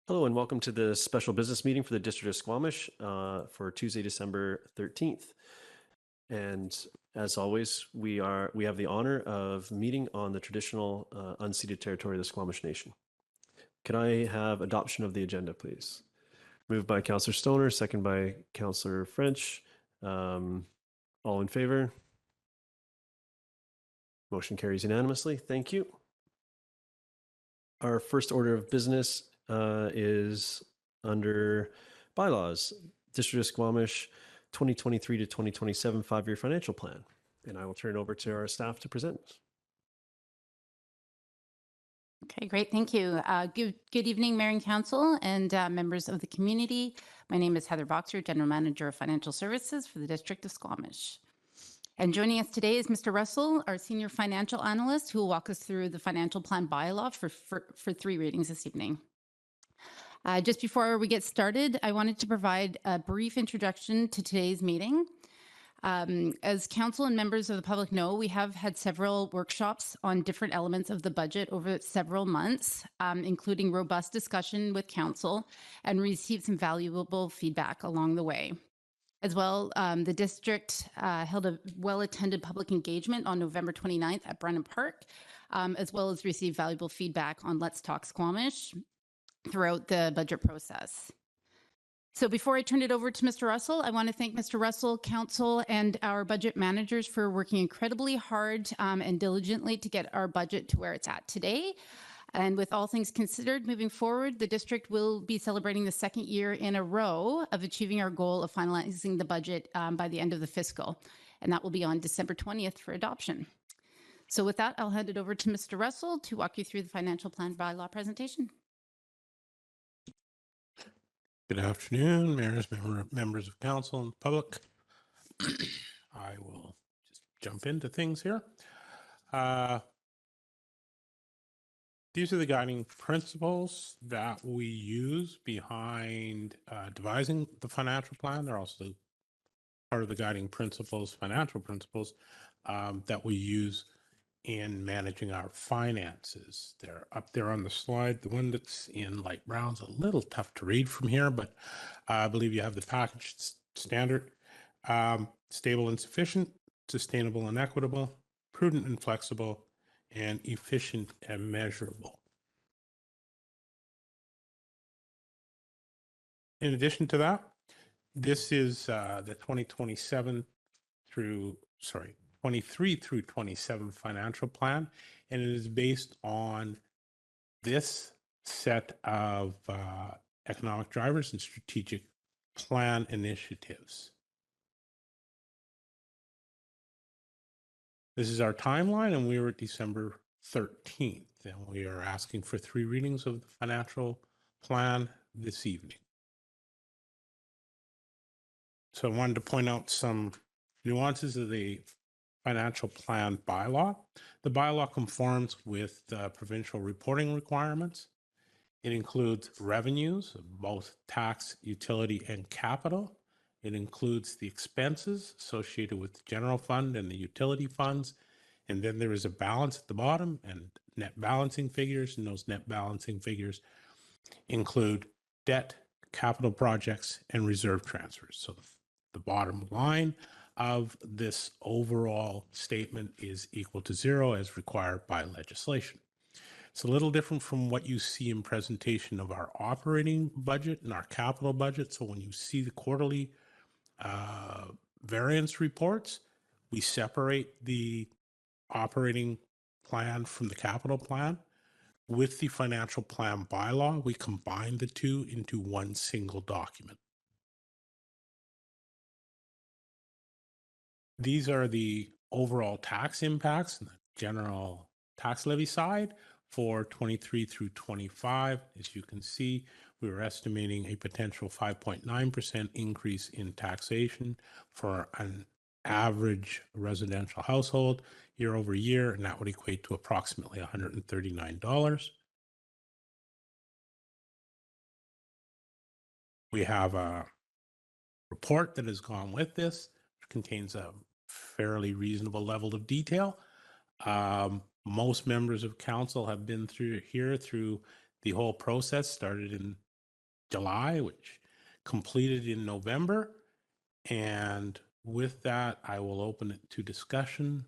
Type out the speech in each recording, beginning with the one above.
Hello and welcome to the special business meeting for the District of Squamish for Tuesday, December 13th. And as always, we have the honor of meeting on the traditional unceded territory of the Squamish Nation. Can I have adoption of the agenda, please? Moved by Councillor Stoner, second by Councillor French. All in favor? Motion carries unanimously. Thank you. Our first order of business is under bylaws, District of Squamish 2023 to 2027 5-year financial plan. And I will turn it over to our staff to present. Okay, great. Thank you. Good evening, Mayor and Council and members of the community. My name is Heather Boxer, General Manager of Financial Services for the District of Squamish. And joining us today is Mr. Russell, our Senior Financial Analyst, who will walk us through the financial plan bylaw for 3 readings this evening. Just before we get started, I wanted to provide a brief introduction to today's meeting. As council and members of the public know, we have had several workshops on different elements of the budget over several months, including robust discussion with council, and received some valuable feedback along the way. As well, the district held a well-attended public engagement on November 29th at Brennan Park, as well as received valuable feedback on Let's Talk Squamish throughout the budget process. So before I turn it over to Mr. Russell, I want to thank Mr. Russell, council, and our budget managers for working incredibly hard and diligently to get our budget to where it's at today. And with all things considered, moving forward, the district will be celebrating the 2nd year in a row of achieving our goal of finalizing the budget by the end of the fiscal. And that will be on December 20th for adoption. So with that, I'll hand it over to Mr. Russell to walk you through the financial plan bylaw presentation. Good afternoon, mayors, members of council and public. I will just jump into things here. These are the guiding principles that we use behind devising the financial plan. They're also part of the guiding principles, financial principles that we use in managing our finances. They're up there on the slide. The one that's in light brown is a little tough to read from here, but I believe you have the package standard. Stable and sufficient, sustainable and equitable, prudent and flexible, and efficient and measurable. In addition to that, this is the 23 through 27 financial plan, and it is based on this set of economic drivers and strategic plan initiatives. This is our timeline, and we were at December 13th, and we are asking for 3 readings of the financial plan this evening. So I wanted to point out some nuances of the financial plan bylaw. The bylaw conforms with provincial reporting requirements. It includes revenues, both tax, utility, and capital. It includes the expenses associated with the general fund and the utility funds. And then there is a balance at the bottom and net balancing figures. And those net balancing figures include debt, capital projects, and reserve transfers. So the bottom line of this overall statement is equal to 0 as required by legislation. It's a little different from what you see in presentation of our operating budget and our capital budget. So when you see the quarterly variance reports, we separate the operating plan from the capital plan. With the financial plan bylaw, we combine the two into one single document. These are the overall tax impacts and the general tax levy side for 23 through 25. As you can see, we were estimating a potential 5.9% increase in taxation for an average residential household year over year, and that would equate to approximately $139. We have a report that has gone with this, which contains a fairly reasonable level of detail. Most members of council have been through the whole process, started in July, which completed in November. And with that, I will open it to discussion.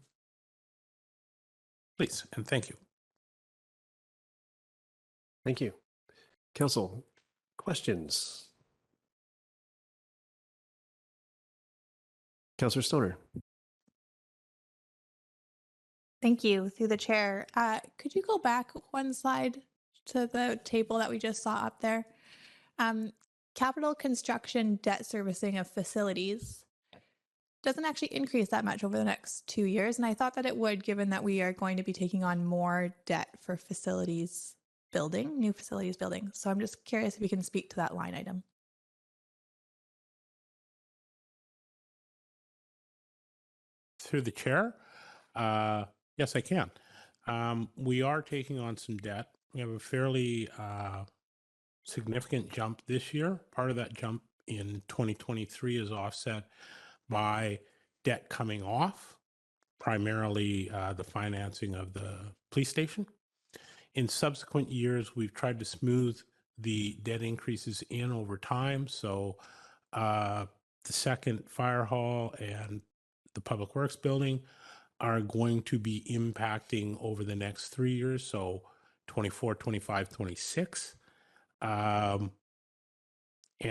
Please, and thank you. Thank you. Council, questions? Councillor Stoner. Thank you. Through the chair, could you go back one slide to the table that we just saw up there? Capital construction debt servicing of facilities doesn't actually increase that much over the next 2 years. And I thought that it would, given that we are going to be taking on more debt for facilities building, new facilities building. So I'm just curious if you can speak to that line item. Through the chair, yes, I can. We are taking on some debt. We have a fairly significant jump this year. Part of that jump in 2023 is offset by debt coming off, primarily the financing of the police station. In subsequent years, we've tried to smooth the debt increases in over time. So the second fire hall and the Public Works building are going to be impacting over the next 3 years. So 24, 25, 26. And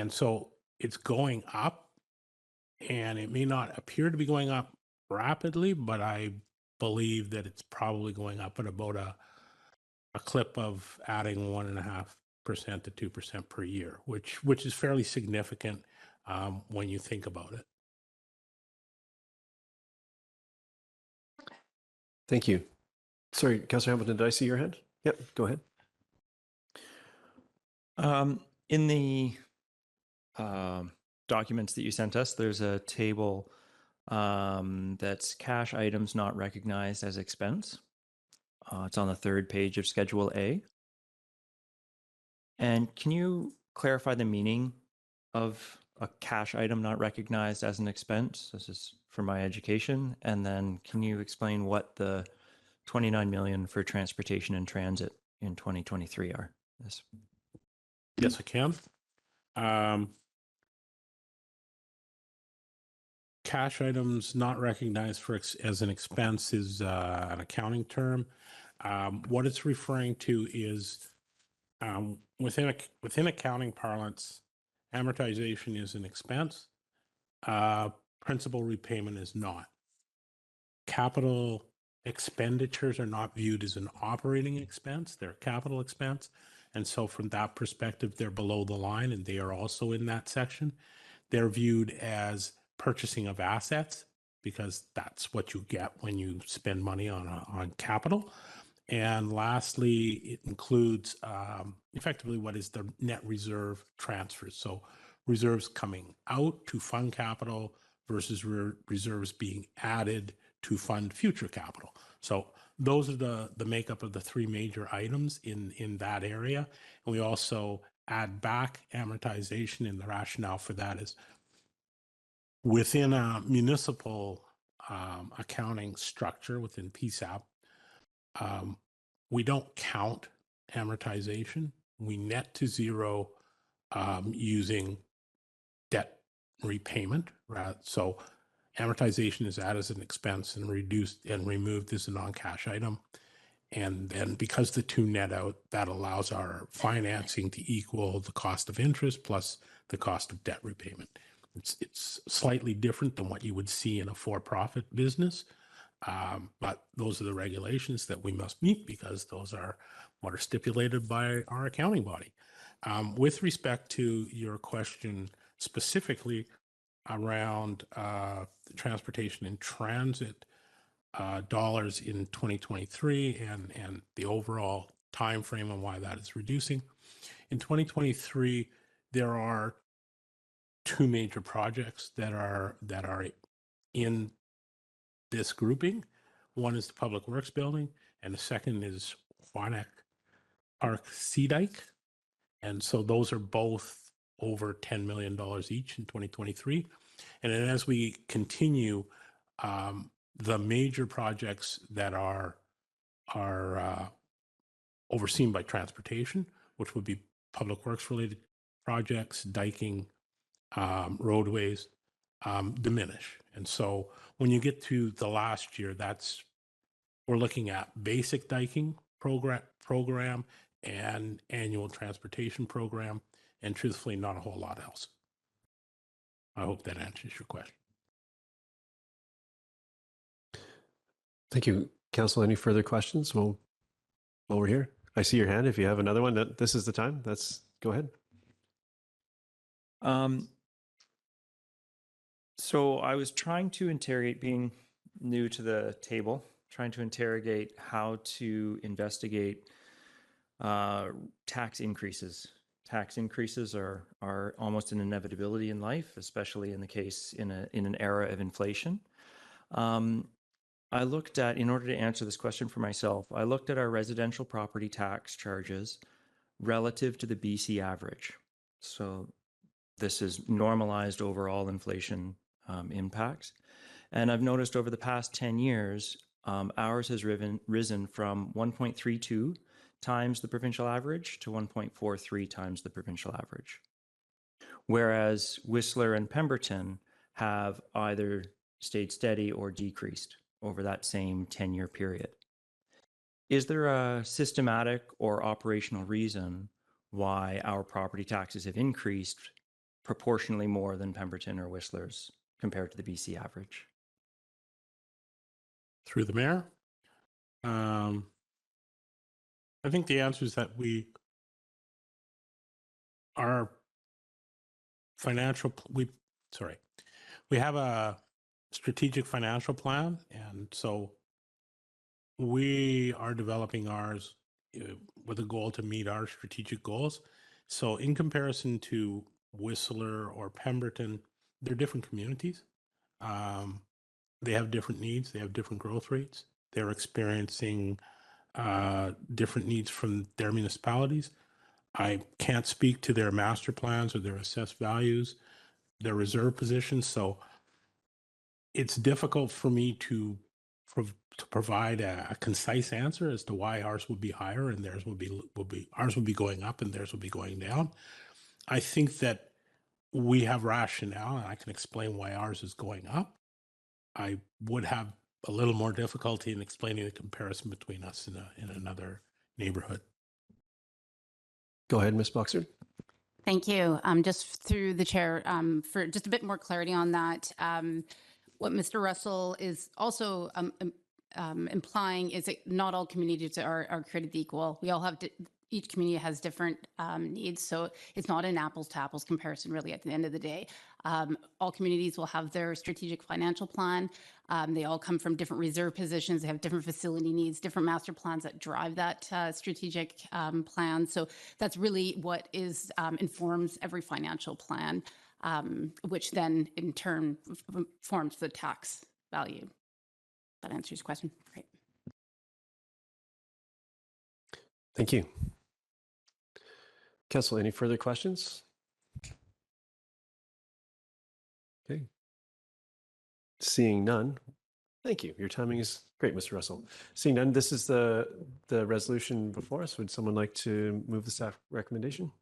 so it's going up, and it may not appear to be going up rapidly, but I believe that it's probably going up at about a clip of adding 1.5% to 2% per year, which is fairly significant when you think about it. Thank you. Sorry, Councillor Hamilton, did I see your hand? Yep, go ahead. In the documents that you sent us, there's a table that's cash items not recognized as expense. It's on the 3rd page of Schedule A. And can you clarify the meaning of a cash item not recognized as an expense? This is for my education. And then can you explain what the 29 million for transportation and transit in 2023 are? Yes, I can. Cash items not recognized as an expense is an accounting term. What it's referring to is within accounting parlance, amortization is an expense. Principal repayment is not. Capital expenditures are not viewed as an operating expense. They're a capital expense. And so from that perspective, they're below the line, and they are also in that section. They're viewed as purchasing of assets, because that's what you get when you spend money on capital. And lastly, it includes effectively what is the net reserve transfers. So reserves coming out to fund capital versus reserves being added to fund future capital. So those are the makeup of the 3 major items in that area. And we also add back amortization, and the rationale for that is within a municipal accounting structure within PSAP, we don't count amortization. We net to zero using debt repayment. Right? So amortization is added as an expense and reduced and removed as a non-cash item. And then because the two net out, that allows our financing to equal the cost of interest plus the cost of debt repayment. It's slightly different than what you would see in a for-profit business. But those are the regulations that we must meet, because those are what are stipulated by our accounting body. With respect to your question specifically around the transportation and transit dollars in 2023 and the overall time frame and why that is reducing. In 2023, there are 2 major projects that are in this grouping. One is the Public Works building, and the second is Quantic Park Sea Dike. And so those are both over $10 million each in 2023. And then as we continue, the major projects that are overseen by transportation, which would be Public Works related projects, diking, roadways diminish. And so when you get to the last year, we're looking at basic diking program and annual transportation program, and truthfully, not a whole lot else. I hope that answers your question. Thank you, Council. Any further questions? Well, while we're here, I see your hand. If you have another one, this is the time. Go ahead. So I was trying to interrogate, being new to the table, trying to interrogate how to investigate tax increases. Tax increases are almost an inevitability in life, especially in the case in an era of inflation. I looked at, in order to answer this question for myself, I looked at our residential property tax charges relative to the BC average. So this is normalized overall inflation impacts. And I've noticed over the past 10 years, ours has risen from 1.32 times the provincial average to 1.43 times the provincial average. Whereas Whistler and Pemberton have either stayed steady or decreased over that same 10-year period. Is there a systematic or operational reason why our property taxes have increased proportionally more than Pemberton or Whistler's compared to the BC average? Through the mayor, I think the answer is that we have a strategic financial plan, and so we are developing ours with a goal to meet our strategic goals. So in comparison to Whistler or Pemberton, they're different communities. They have different needs. They have different growth rates. They're experiencing different needs from their municipalities. I can't speak to their master plans or their assessed values, their reserve positions. So it's difficult for me to provide a concise answer as to why ours would be higher and theirs ours would be going up and theirs would be going down. I think that we have rationale, and I can explain why ours is going up. I would have a little more difficulty in explaining the comparison between us in another neighborhood. Go ahead, Ms. Boxer. Thank you. Just through the chair, for just a bit more clarity on that, what Mr. Russell is also implying is that not all communities are created equal. We all have each community has different needs, so it's not an apples to apples comparison really at the end of the day. All communities will have their strategic financial plan. They all come from different reserve positions. They have different facility needs, different master plans that drive that strategic plan. So that's really what informs every financial plan, which then in turn forms the tax value. That answers your question. Great. Thank you. Council, any further questions? Okay. Seeing none. Thank you. Your timing is great, Mr. Russell. Seeing none, this is the resolution before us. Would someone like to move the staff recommendation?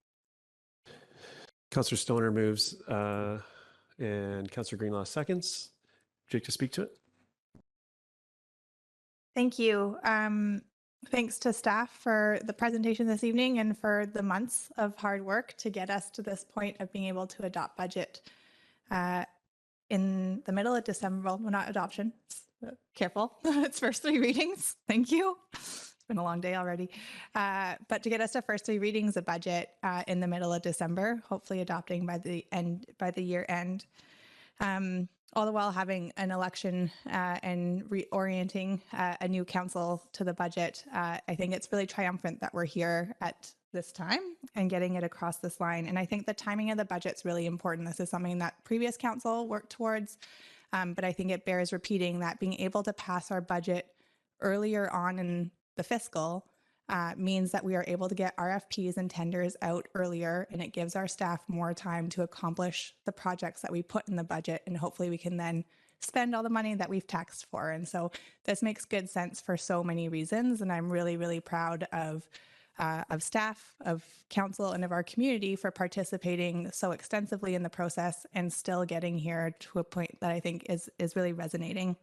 Councillor Stoner moves and Councillor Greenlaw seconds. Would you like to speak to it? Thank you. Thanks to staff for the presentation this evening and for the months of hard work to get us to this point of being able to adopt budget in the middle of December. Well, not adoption. Careful. It's first 3 readings. Thank you. It's been a long day already. But to get us to first 3 readings of budget in the middle of December, hopefully adopting by the year end. All the while having an election and reorienting a new council to the budget. I think it's really triumphant that we're here at this time and getting it across this line. And I think the timing of the budget's really important. This is something that previous council worked towards, but I think it bears repeating that being able to pass our budget earlier on in the fiscal means that we are able to get RFPs and tenders out earlier, and it gives our staff more time to accomplish the projects that we put in the budget, and hopefully we can then spend all the money that we've taxed for. And so this makes good sense for so many reasons, and I'm really, really proud of of staff, of council, and of our community for participating so extensively in the process and still getting here to a point that I think is really resonating.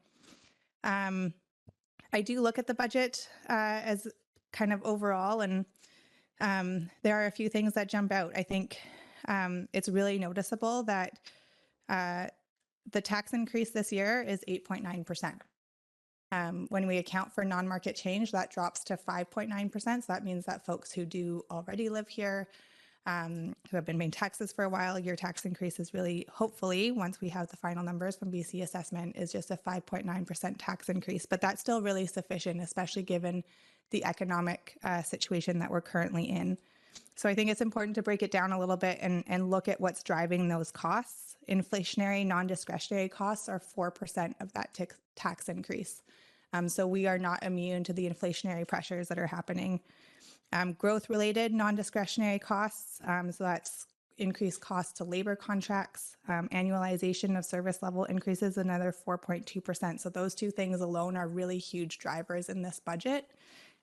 I do look at the budget as kind of overall, and there are a few things that jump out. I think it's really noticeable that the tax increase this year is 8.9%. When we account for non-market change, that drops to 5.9%. So that means that folks who do already live here, who have been paying taxes for a while, your tax increase is really, hopefully, once we have the final numbers from BC Assessment, is just a 5.9% tax increase. But that's still really sufficient, especially given the economic situation that we're currently in. So I think it's important to break it down a little bit and look at what's driving those costs. Inflationary non-discretionary costs are 4% of that tax increase. So we are not immune to the inflationary pressures that are happening. Growth-related non-discretionary costs, so that's increased costs to labor contracts, annualization of service level increases, another 4.2%. So those two things alone are really huge drivers in this budget.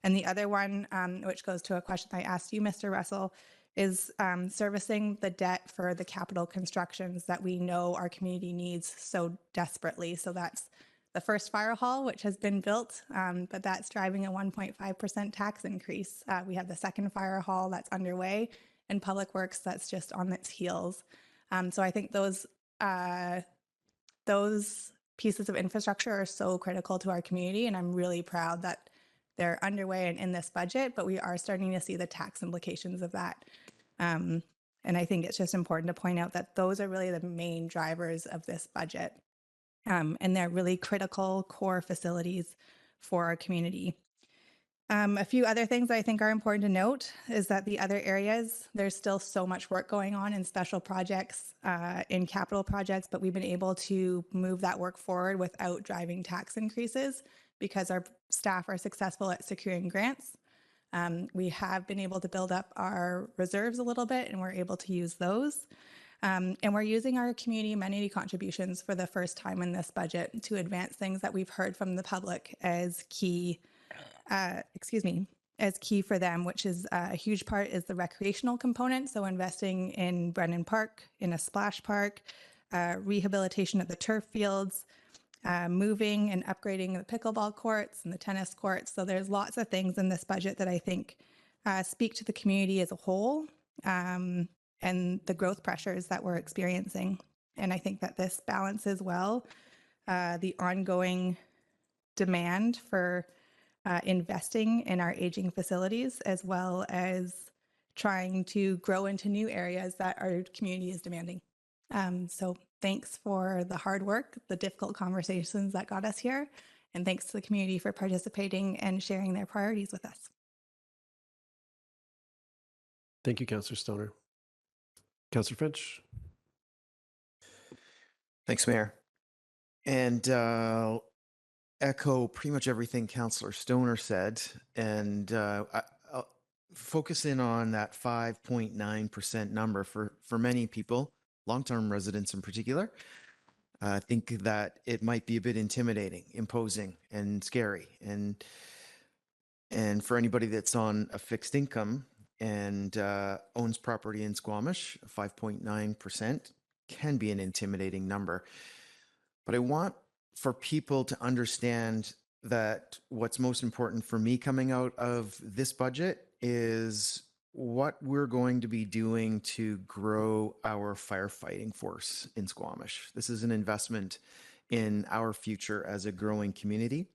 And the other one, which goes to a question I asked you, Mr. Russell, is servicing the debt for the capital constructions that we know our community needs so desperately. So that's the first fire hall, which has been built, but that's driving a 1.5% tax increase. We have the second fire hall that's underway, and Public Works that's just on its heels. So I think those pieces of infrastructure are so critical to our community, and I'm really proud that they're underway and in this budget, but we are starting to see the tax implications of that. And I think it's just important to point out that those are really the main drivers of this budget. And they're really critical core facilities for our community. A few other things I think are important to note is that the other areas, there's still so much work going on in special projects, in capital projects, but we've been able to move that work forward without driving tax increases because our staff are successful at securing grants. We have been able to build up our reserves a little bit, and we're able to use those. And we're using our community amenity contributions for the first time in this budget to advance things that we've heard from the public as key, as key for them, which is a huge part is the recreational component. So investing in Brennan Park, in a splash park, rehabilitation of the turf fields, moving and upgrading the pickleball courts and the tennis courts. So there's lots of things in this budget that I think speak to the community as a whole. And the growth pressures that we're experiencing. And I think that this balances well the ongoing demand for investing in our aging facilities, as well as trying to grow into new areas that our community is demanding. So thanks for the hard work, the difficult conversations that got us here, and thanks to the community for participating and sharing their priorities with us. Thank you, Councillor Stoner. Councillor French. Thanks, Mayor. And echo pretty much everything Councillor Stoner said. And I'll focus in on that 5.9% number for many people, long-term residents in particular. I think that it might be a bit intimidating, imposing, and scary. And for anybody that's on a fixed income and owns property in Squamish, 5.9% can be an intimidating number. But I want for people to understand that what's most important for me coming out of this budget is what we're going to be doing to grow our firefighting force in Squamish. This is an investment in our future as a growing community.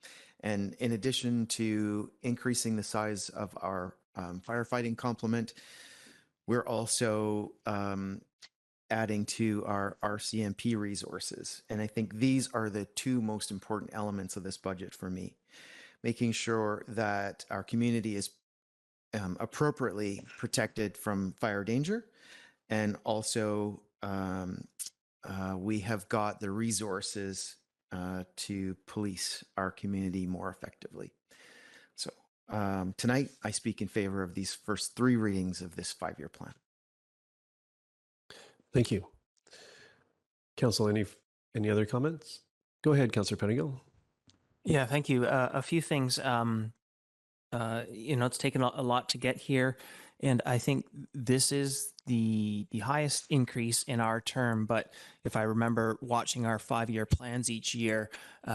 And in addition to increasing the size of our firefighting complement, we're also adding to our RCMP resources. And I think these are the two most important elements of this budget for me. Making sure that our community is appropriately protected from fire danger, and also we have got the resources to police our community more effectively. So tonight, I speak in favor of these first three readings of this 5-year plan. Thank you. Council, any other comments? Go ahead, Councillor Pettigill. Yeah, thank you. A few things. It's taken a lot to get here, and I think this is the highest increase in our term. But if I remember watching our 5-year plans each year,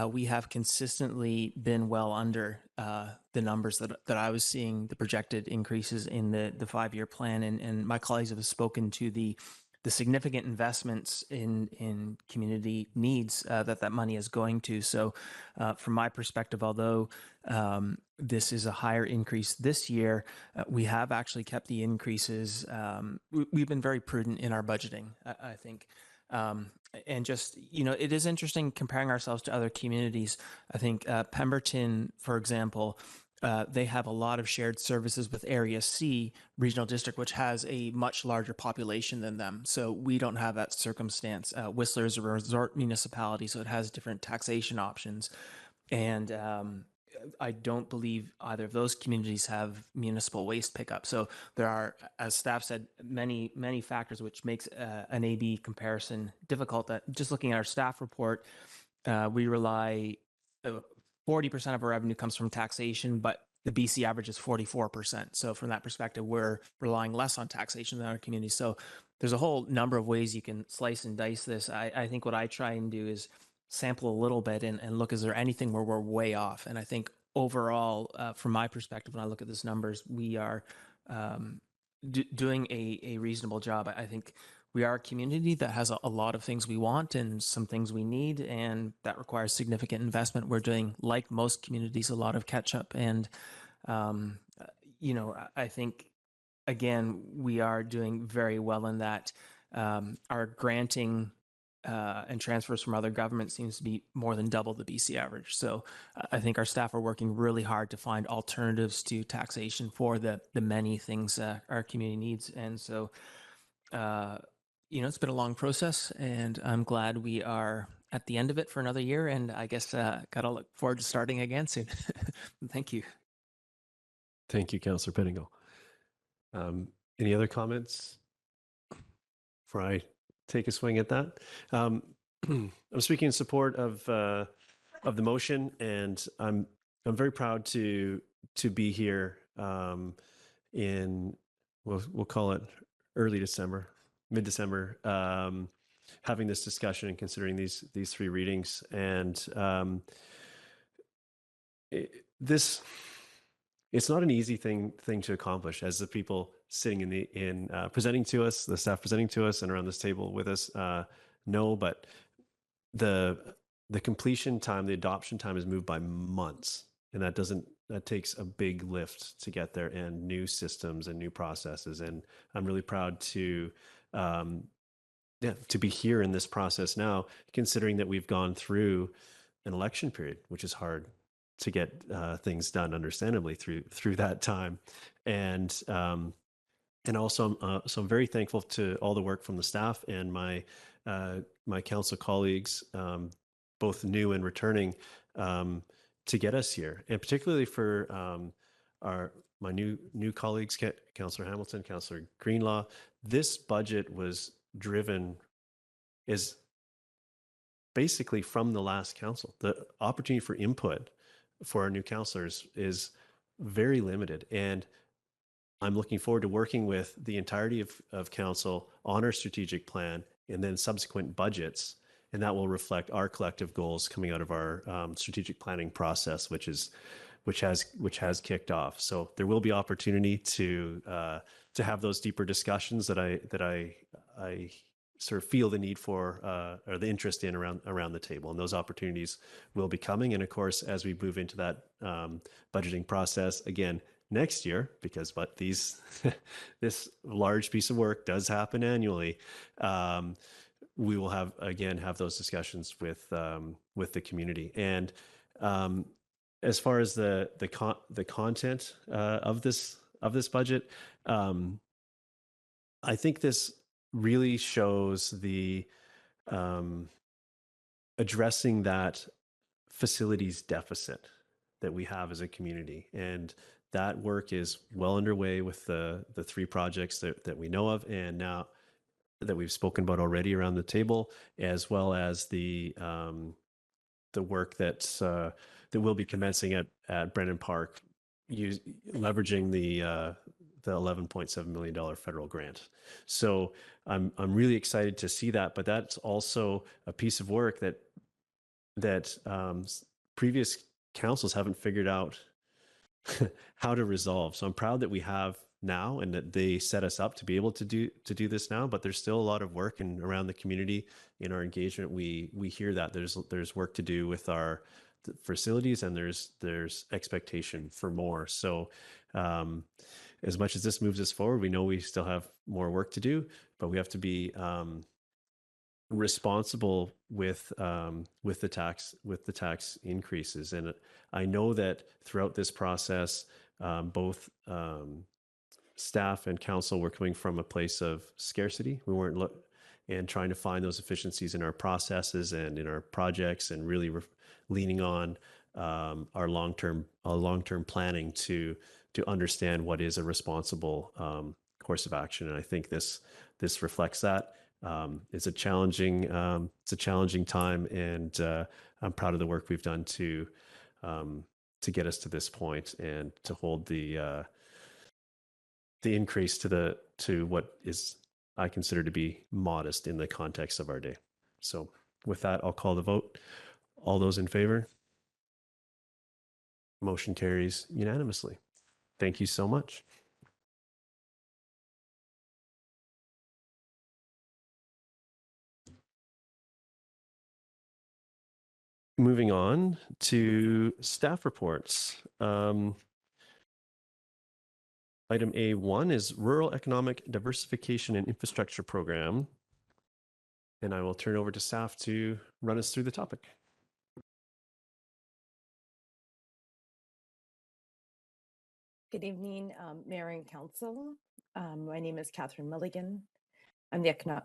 we have consistently been well under the numbers that I was seeing, the projected increases in the 5-year plan, and my colleagues have spoken to the significant investments in community needs that money is going to. So, from my perspective, although this is a higher increase this year, we have actually kept the increases. We've been very prudent in our budgeting, I think. And just, it is interesting comparing ourselves to other communities. I think Pemberton, for example, they have a lot of shared services with Area C regional district, which has a much larger population than them. So we don't have that circumstance. Whistler is a resort municipality, so it has different taxation options. And I don't believe either of those communities have municipal waste pickup. So there are, as staff said, many, many factors which makes an A-B comparison difficult. That just looking at our staff report, we rely 40% of our revenue comes from taxation, but the BC average is 44%. So from that perspective, we're relying less on taxation than our community. So there's a whole number of ways you can slice and dice this. I think what I try and do is sample a little bit and look, is there anything where we're way off? And I think overall, from my perspective, when I look at these numbers, we are doing a reasonable job. I think we are a community that has a lot of things we want and some things we need, and that requires significant investment. We're doing, like most communities, a lot of catch up. And, I think, again, we are doing very well in that. Our granting and transfers from other governments seems to be more than double the BC average. So I think our staff are working really hard to find alternatives to taxation for the many things our community needs. And so, it's been a long process, and I'm glad we are at the end of it for another year. And I guess got to look forward to starting again soon. Thank you. Thank you, Councillor Pettingill. Any other comments before I take a swing at that? I'm speaking in support of the motion, and I'm very proud to be here in we'll call it early December, mid-December, having this discussion and considering these 3 readings. And it's not an easy thing to accomplish, as the people sitting in presenting to us, the staff presenting to us and around this table with us know, but the completion time, the adoption time is moved by months. And that takes a big lift to get there, and new systems and new processes. And I'm really proud to be here in this process now, considering that we've gone through an election period, which is hard to get things done, understandably, through that time. And also, so I'm very thankful to all the work from the staff and my council colleagues, both new and returning, to get us here, and particularly for my new colleagues, Councillor Hamilton, Councillor Greenlaw. This budget was driven is basically from the last council. The opportunity for input for our new councillors is very limited, and I'm looking forward to working with the entirety of council on our strategic plan and then subsequent budgets, and that will reflect our collective goals coming out of our strategic planning process, which has kicked off. So there will be opportunity to have those deeper discussions that I sort of feel the need for or the interest in around the table, and those opportunities will be coming. And of course, as we move into that budgeting process again next year, because this large piece of work does happen annually, we will have those discussions with the community. And as far as the content of this budget, I think this really shows the addressing that facilities deficit that we have as a community. And that work is well underway with the 3 projects that we know of, and now that we've spoken about already around the table, as well as the work that will be commencing at Brennan Park leveraging the $11.7 million federal grant. So I'm really excited to see that, but that's also a piece of work that previous councils haven't figured out how to resolve. So I'm proud that we have now and that they set us up to be able to do this now, but there's still a lot of work and around the community in our engagement. We hear that there's work to do with our facilities, and there's expectation for more. So as much as this moves us forward, we know we still have more work to do, but we have to be responsible with the tax increases. And I know that throughout this process, both staff and council were coming from a place of scarcity. We weren't and trying to find those efficiencies in our processes and in our projects, and really leaning on our long-term planning to understand what is a responsible course of action. And I think this reflects that. It's a challenging time, and I'm proud of the work we've done to get us to this point and to hold the increase to what is I consider to be modest in the context of our day. So with that, I'll call the vote. All those in favor? Motion carries unanimously. Thank you so much. Moving on to staff reports. Item A1 is Rural Economic Diversification and Infrastructure Program. And I will turn over to staff to run us through the topic. Good evening, Mayor and Council. My name is Catherine Milligan. I'm the economic.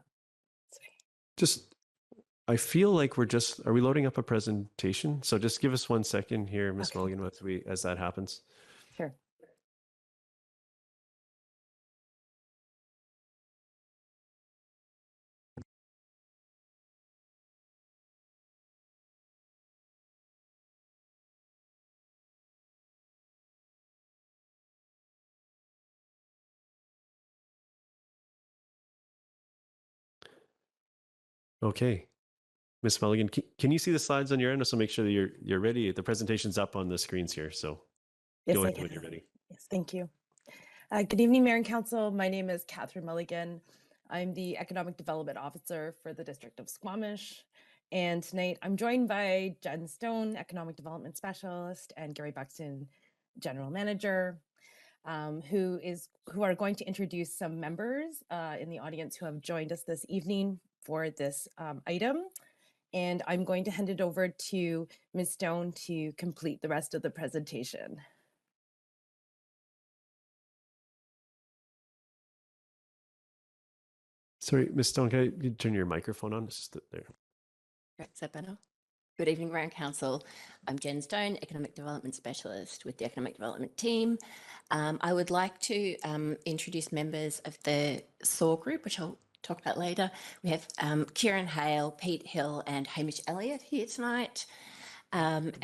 I feel like are we loading up a presentation? So just give us 1 second here, Ms. Okay. Mulligan, as that happens. Sure. Okay. Ms. Mulligan, can you see the slides on your end? So make sure that you're ready. The presentation's up on the screens here. So Yes, go I ahead when can. you're ready. Yes, thank you. Good evening, Mayor and Council. My name is Catherine Mulligan. I'm the Economic Development Officer for the District of Squamish. And tonight I'm joined by Jen Stone, Economic Development Specialist, and Gary Buxton, General Manager, who are going to introduce some members in the audience who have joined us this evening for this item. And I'm going to hand it over to Ms. Stone to complete the rest of the presentation. Sorry, Ms. Stone, can you turn your microphone on? It's just there. Right, is that better? Good evening, Mayor and Council. I'm Jen Stone, Economic Development Specialist with the Economic Development team. I would like to introduce members of the SOAR group, which I'll talk about later. We have Kieran Hale, Pete Hill, and Hamish Elliott here tonight. Without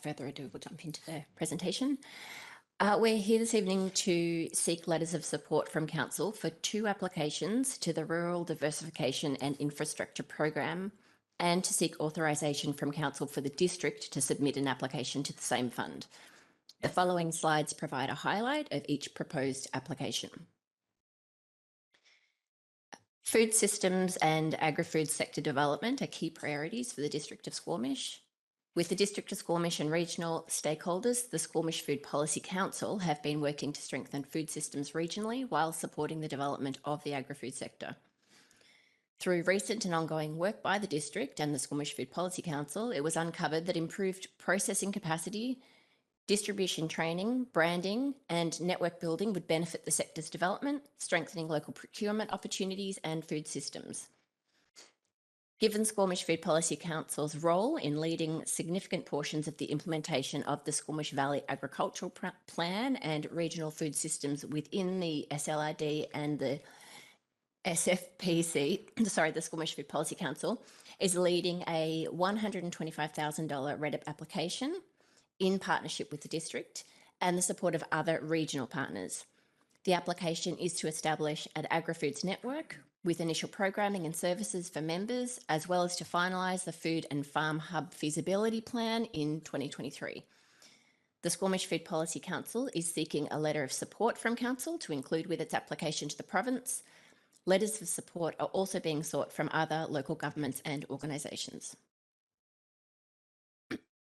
further ado, we'll jump into the presentation. We're here this evening to seek letters of support from Council for 2 applications to the Rural Diversification and Infrastructure Program, and to seek authorisation from Council for the District to submit an application to the same fund. The following slides provide a highlight of each proposed application. Food systems and agri-food sector development are key priorities for the District of Squamish. With the District of Squamish and regional stakeholders, the Squamish Food Policy Council have been working to strengthen food systems regionally while supporting the development of the agri-food sector. Through recent and ongoing work by the District and the Squamish Food Policy Council, it was uncovered that improved processing capacity, distribution training, branding, and network building would benefit the sector's development, strengthening local procurement opportunities and food systems. Given Squamish Food Policy Council's role in leading significant portions of the implementation of the Squamish Valley Agricultural Plan and regional food systems within the SLRD and the SFPC, the Squamish Food Policy Council, is leading a $125,000 REDIP application in partnership with the district and the support of other regional partners. The application is to establish an agri-foods network with initial programming and services for members, as well as to finalise the Food and Farm Hub feasibility plan in 2023. The Squamish Food Policy Council is seeking a letter of support from Council to include with its application to the province. Letters of support are also being sought from other local governments and organisations.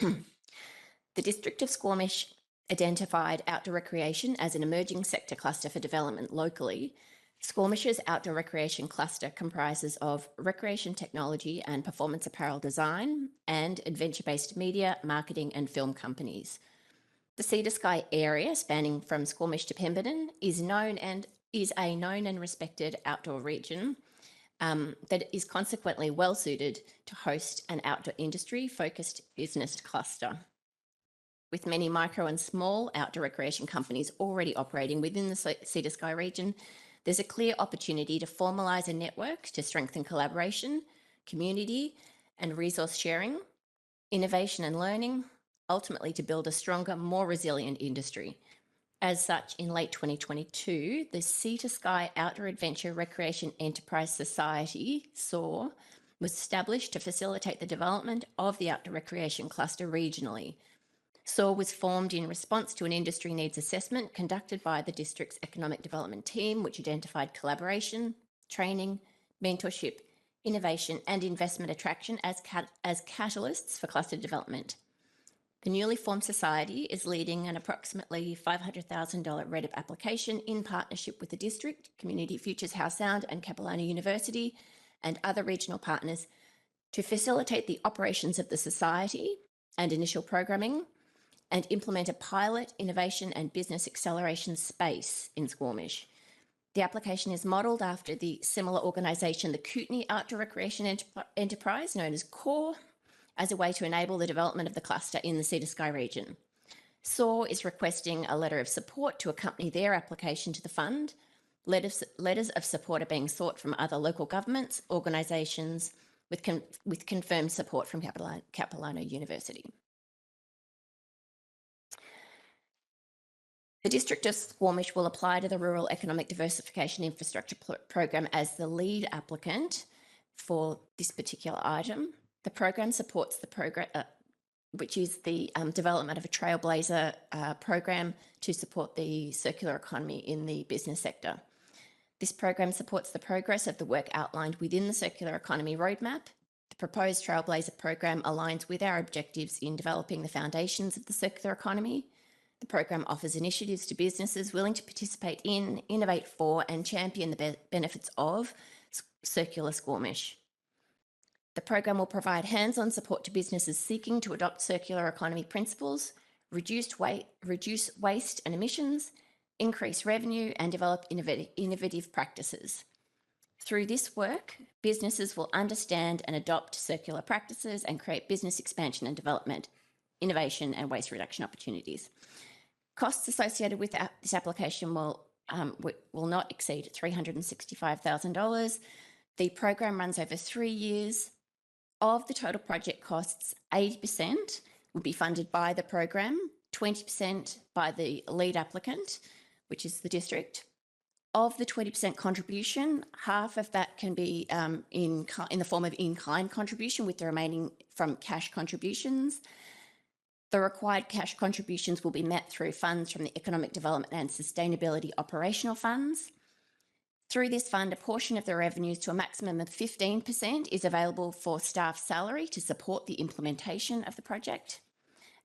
The District of Squamish identified outdoor recreation as an emerging sector cluster for development locally. Squamish's outdoor recreation cluster comprises of recreation technology and performance apparel design and adventure-based media, marketing and film companies. The Sea to Sky area, spanning from Squamish to Pemberton, is a known and respected outdoor region that is consequently well suited to host an outdoor industry-focused business cluster. With many micro and small outdoor recreation companies already operating within the Sea to Sky region, there's a clear opportunity to formalise a network to strengthen collaboration, community and resource sharing, innovation and learning, ultimately to build a stronger, more resilient industry. As such, in late 2022, the Sea to Sky Outdoor Adventure Recreation Enterprise Society, SOAR, was established to facilitate the development of the outdoor recreation cluster regionally. SOAR was formed in response to an industry needs assessment conducted by the district's economic development team, which identified collaboration, training, mentorship, innovation and investment attraction as catalysts for cluster development. The newly formed society is leading an approximately $500,000 REDIP application in partnership with the district, Community Futures Howe Sound and Capilano University and other regional partners to facilitate the operations of the society and initial programming and implement a pilot, innovation and business acceleration space in Squamish. The application is modelled after the similar organisation, the Kootenay Outdoor Recreation Enterprise, known as CORE, as a way to enable the development of the cluster in the Sea to Sky region. SOAR is requesting a letter of support to accompany their application to the fund. Letters of support are being sought from other local governments, organisations, with confirmed support from Capilano University. The District of Squamish will apply to the Rural Economic Diversification Infrastructure Program as the lead applicant for this particular item. The program supports the program, which is the development of a trailblazer program to support the circular economy in the business sector. This program supports the progress of the work outlined within the Circular Economy Roadmap. The proposed Trailblazer program aligns with our objectives in developing the foundations of the circular economy. The program offers initiatives to businesses willing to participate in, innovate for, and champion the benefits of circular Squamish. The program will provide hands-on support to businesses seeking to adopt circular economy principles, reduce waste and emissions, increase revenue, and develop innovative practices. Through this work, businesses will understand and adopt circular practices and create business expansion and development, innovation, and waste reduction opportunities. Costs associated with this application will not exceed $365,000. The program runs over 3 years. Of the total project costs, 80% will be funded by the program, 20% by the lead applicant, which is the district. Of the 20% contribution, half of that can be in the form of in-kind contribution, with the remaining from cash contributions. The required cash contributions will be met through funds from the Economic Development and Sustainability Operational Funds. Through this fund, a portion of the revenues to a maximum of 15% is available for staff salary to support the implementation of the project.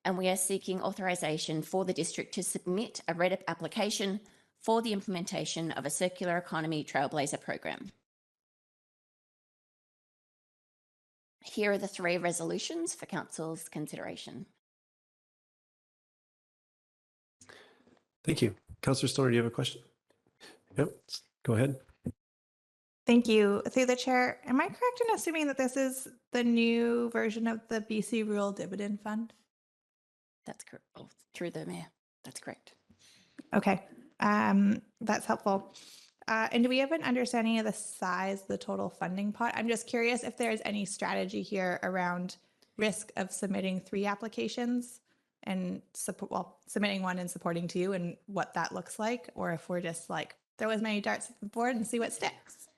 And we are seeking authorisation for the district to submit a REDIP application for the implementation of a circular economy trailblazer program. Here are the 3 resolutions for Council's consideration. Thank you. Councillor Stoner, do you have a question? Yep, go ahead. Thank you. Through the chair, am I correct in assuming that this is the new version of the BC Rural Dividend Fund? That's correct. Oh, through the mayor. That's correct. Okay, that's helpful. And do we have an understanding of the size of the total funding pot? I'm just curious if there's any strategy here around risk of submitting 3 applications and support, well, submitting one and supporting two and what that looks like, or if we're just like throw as many darts at the board and see what sticks.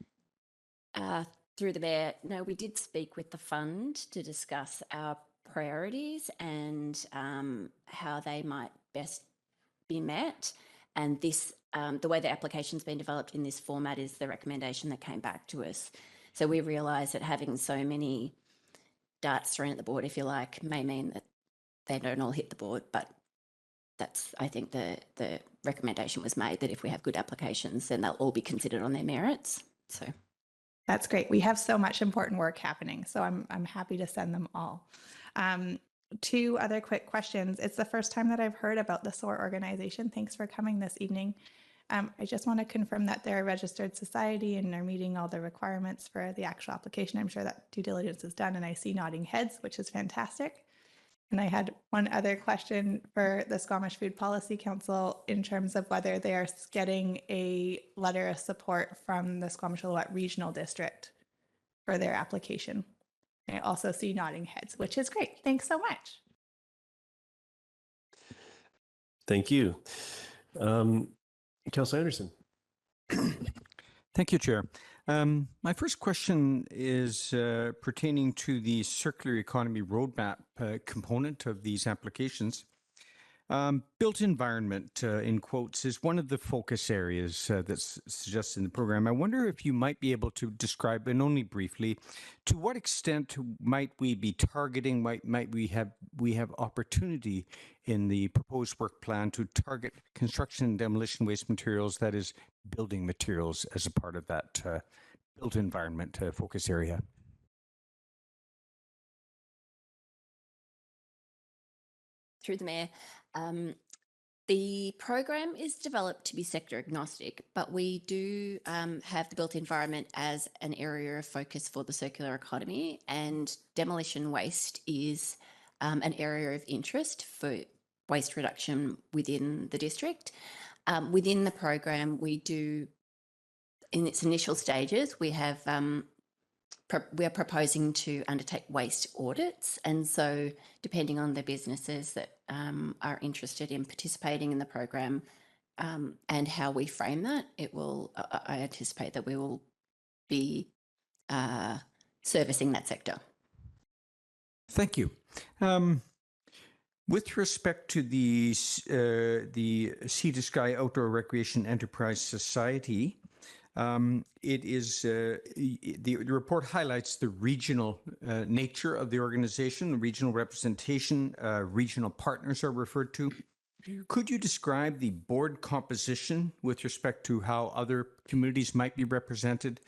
Through the mayor, no, we did speak with the fund to discuss our priorities and how they might best be met. And this, the way the application's been developed in this format is the recommendation that came back to us. So we realise that having so many darts thrown at the board, if you like, may mean that they don't all hit the board, but that's, I think the recommendation was made that if we have good applications, then they'll all be considered on their merits. So that's great. We have so much important work happening, so I'm happy to send them all. Two other quick questions. It's the first time that I've heard about the SOAR organization. Thanks for coming this evening. I just want to confirm that they're a registered society and are meeting all the requirements for the actual application. I'm sure that due diligence is done, and I see nodding heads, which is fantastic. And I had one other question for the Squamish Food Policy Council in terms of whether they are getting a letter of support from the Squamish-Lillooet Regional District for their application. I also see nodding heads, which is great. Thanks so much. Thank you. Councillor Anderson. Thank you, Chair. My first question is pertaining to the circular economy roadmap component of these applications. Built environment, in quotes, is one of the focus areas that's suggested in the program. I wonder if you might be able to describe, and only briefly, to what extent might we be targeting, might we have opportunity in the proposed work plan to target construction and demolition waste materials, that is, building materials, as a part of that built environment focus area? through the mayor, the program is developed to be sector agnostic, but we do have the built environment as an area of focus for the circular economy, and demolition waste is an area of interest for waste reduction within the district. Within the program, we do, in its initial stages, we have we are proposing to undertake waste audits, and so depending on the businesses that are interested in participating in the program and how we frame that, it will. I anticipate that we will be servicing that sector. Thank you. With respect to the Sea to Sky Outdoor Recreation Enterprise Society, it is the report highlights the regional nature of the organization, the regional representation, regional partners are referred to. Could you describe the board composition with respect to how other communities might be represented?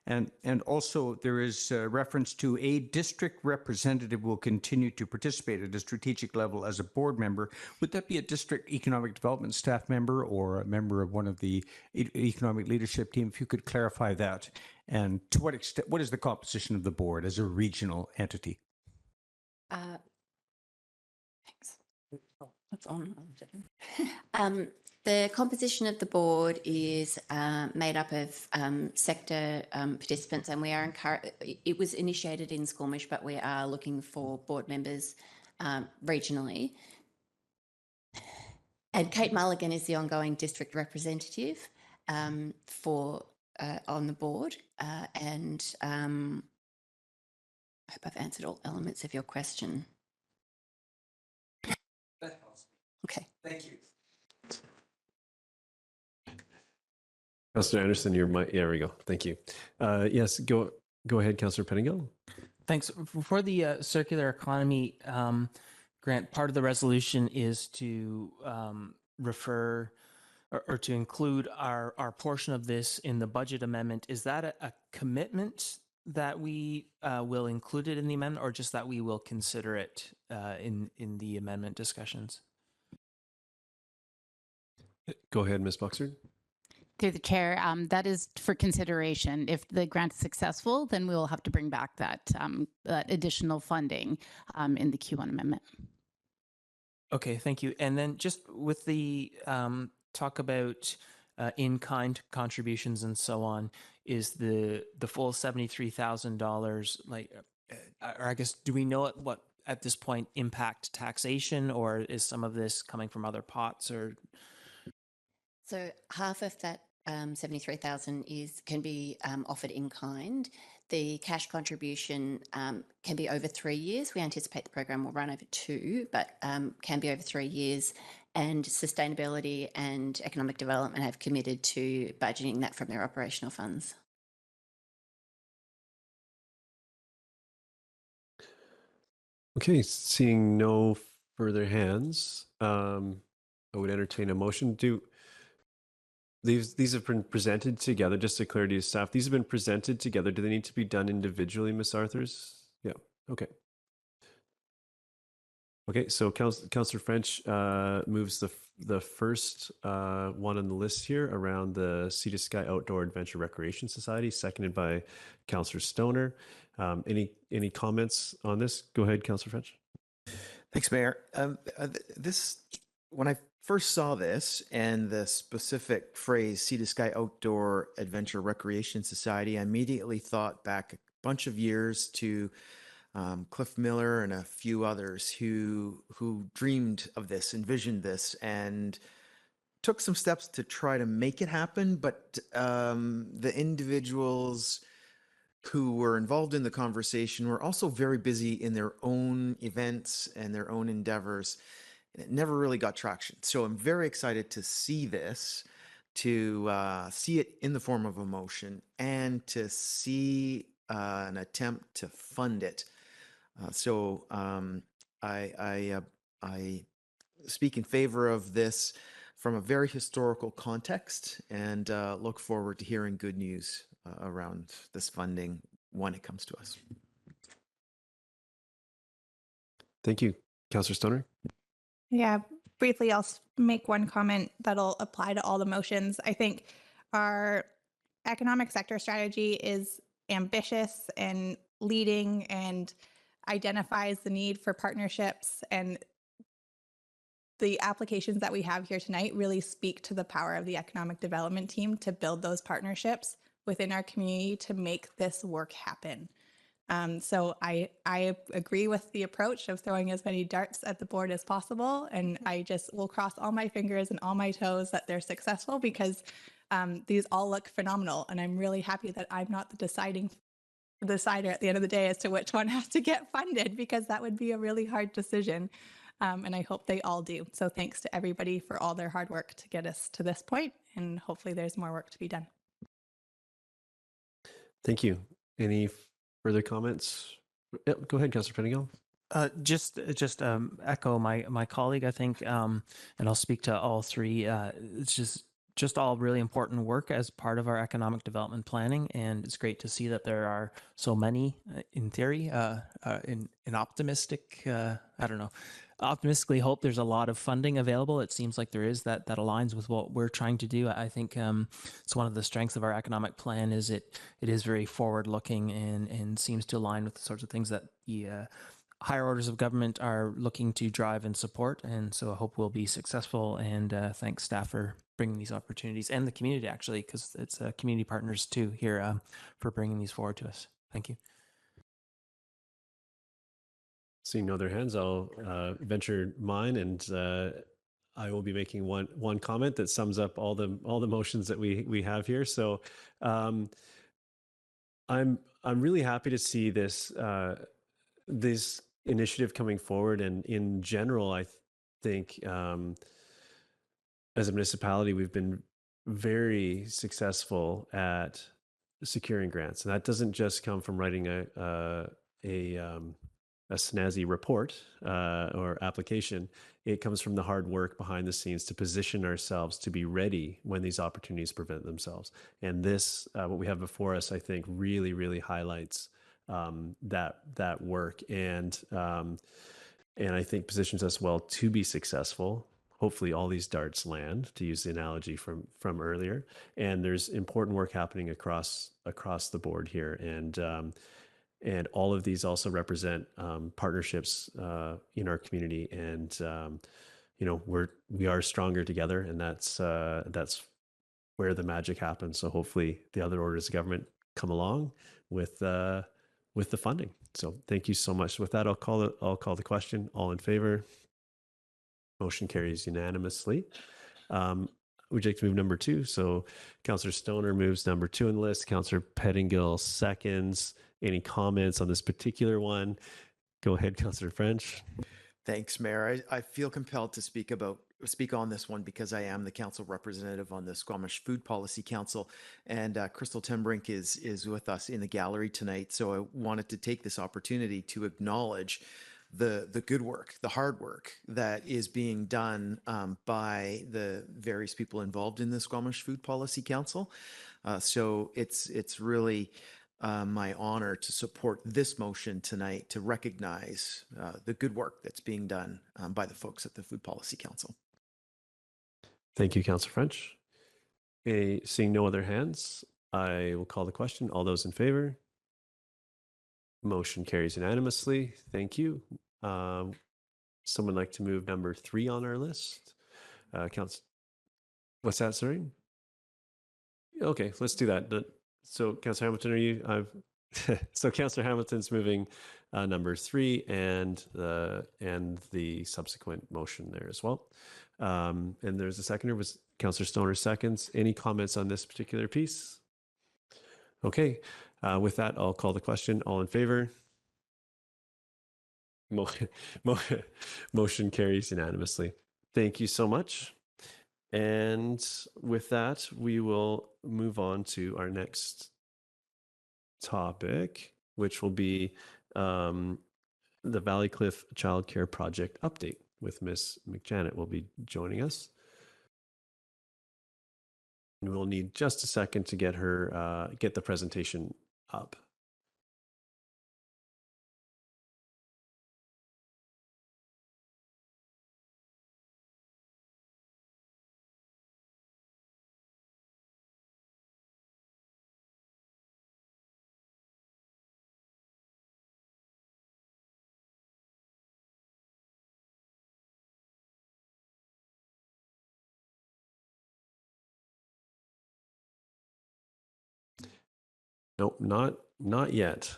And also there is reference to a district representative will continue to participate at a strategic level as a board member. Would that be a district economic development staff member or a member of one of the economic leadership team? If you could clarify that. And to what extent, what is the composition of the board as a regional entity? Thanks. That's on. The composition of the board is made up of sector participants, and we are it was initiated in Squamish, but we are looking for board members regionally. And Kate Mulligan is the ongoing district representative for on the board, and I hope I've answered all elements of your question. Okay. Thank you. Councillor Anderson, your mic. Yeah, there we go. Thank you. Yes, go ahead, Councillor Pettingill. Thanks. For the circular economy grant, part of the resolution is to refer or to include our portion of this in the budget amendment. Is that a commitment that we will include it in the amendment, or just that we will consider it in the amendment discussions? Go ahead, Ms. Buxard. Through the chair, that is for consideration. If the grant is successful, then we will have to bring back that additional funding in the Q1 amendment. Okay, thank you. And then just with the talk about in-kind contributions and so on, is the full $73,000 like, or I guess, do we know what at this point impact taxation, or is some of this coming from other pots? Or So half of that 73,000 can be offered in kind. The cash contribution can be over 3 years. We anticipate the program will run over 2, but can be over 3 years. And sustainability and economic development have committed to budgeting that from their operational funds. Okay, seeing no further hands, I would entertain a motion. These have been presented together, just to clarity to staff. These have been presented together. Do they need to be done individually, Ms. Arthurs? Yeah, okay. Okay, so Councillor French moves the first one on the list here around the Sea to Sky Outdoor Adventure Recreation Society, seconded by Councillor Stoner. Any comments on this? Go ahead, Councillor French. Thanks, Mayor. When I first saw this and the specific phrase Sea to Sky Outdoor Adventure Recreation Society, I immediately thought back a bunch of years to Cliff Miller and a few others who dreamed of this, envisioned this, and took some steps to try to make it happen. But the individuals who were involved in the conversation were also very busy in their own events and their own endeavors. And it never really got traction. So I'm very excited to see this, to see it in the form of a motion, and to see an attempt to fund it. So I speak in favor of this from a very historical context, and look forward to hearing good news around this funding when it comes to us. Thank you. Councillor Stoner? Yeah, briefly, I'll make one comment that'll apply to all the motions. I think our economic sector strategy is ambitious and leading and identifies the need for partnerships, and the applications that we have here tonight really speak to the power of the economic development team to build those partnerships within our community to make this work happen. So I agree with the approach of throwing as many darts at the board as possible, and I just will cross all my fingers and all my toes that they're successful, because these all look phenomenal, and I'm really happy that I'm not the decider at the end of the day as to which one has to get funded, because that would be a really hard decision. And I hope they all do. So thanks to everybody for all their hard work to get us to this point, and hopefully there's more work to be done. Thank you. Any further comments? Yep, go ahead, Councillor Pettingill. Just echo my colleague, I think, and I'll speak to all three. It's just all really important work as part of our economic development planning, and it's great to see that there are so many, in theory, in optimistic, optimistically hope there's a lot of funding available. It seems like there is, that aligns with what we're trying to do. I think it's one of the strengths of our economic plan is it is very forward looking and seems to align with the sorts of things that the higher orders of government are looking to drive and support. And so I hope we'll be successful, and thanks staff for bringing these opportunities, and the community actually, because it's community partners too here for bringing these forward to us. Thank you. Seeing no other hands, I'll venture mine, and I will be making one comment that sums up all the motions that we have here. So I'm really happy to see this initiative coming forward, and in general, I think as a municipality, we've been very successful at securing grants, and that doesn't just come from writing a snazzy report or application. It comes from the hard work behind the scenes to position ourselves to be ready when these opportunities present themselves. And this, what we have before us, I think really, really highlights that work, and I think positions us well to be successful. Hopefully all these darts land, to use the analogy from earlier. And there's important work happening across the board here. And all of these also represent partnerships in our community. And, we are stronger together, and that's where the magic happens. So hopefully the other orders of government come along with with the funding. So thank you so much. With that, I'll call the question. All in favor? Motion carries unanimously. Would you like to move number 2? So Councillor Stoner moves number 2 on the list. Councillor Pettingill seconds. Any comments on this particular one? Go ahead, Councillor French. Thanks, Mayor. I feel compelled to speak on this one because I am the council representative on the Squamish Food Policy Council, and Crystal Tembrink is with us in the gallery tonight. So I wanted to take this opportunity to acknowledge the good work, the hard work that is being done by the various people involved in the Squamish Food Policy Council. So it's really my honor to support this motion tonight to recognize the good work that's being done by the folks at the Food Policy Council. Thank you, Councillor French. Seeing no other hands, I will call the question. All those in favor? Motion carries unanimously. Thank you. Someone like to move number 3 on our list? What's that, sorry? Okay, let's do that. So, Councillor Hamilton, are you? So, Councillor Hamilton's moving number 3 and the subsequent motion there as well. And there's a seconder. Was Councillor Stoner seconds? Any comments on this particular piece? Okay, with that, I'll call the question. All in favor? Motion carries unanimously. Thank you so much. And with that, we will move on to our next topic, which will be the Valleycliff Childcare Project update with Ms. McJanet will be joining us. And we'll need just a second to get her, get the presentation up. Nope, not yet.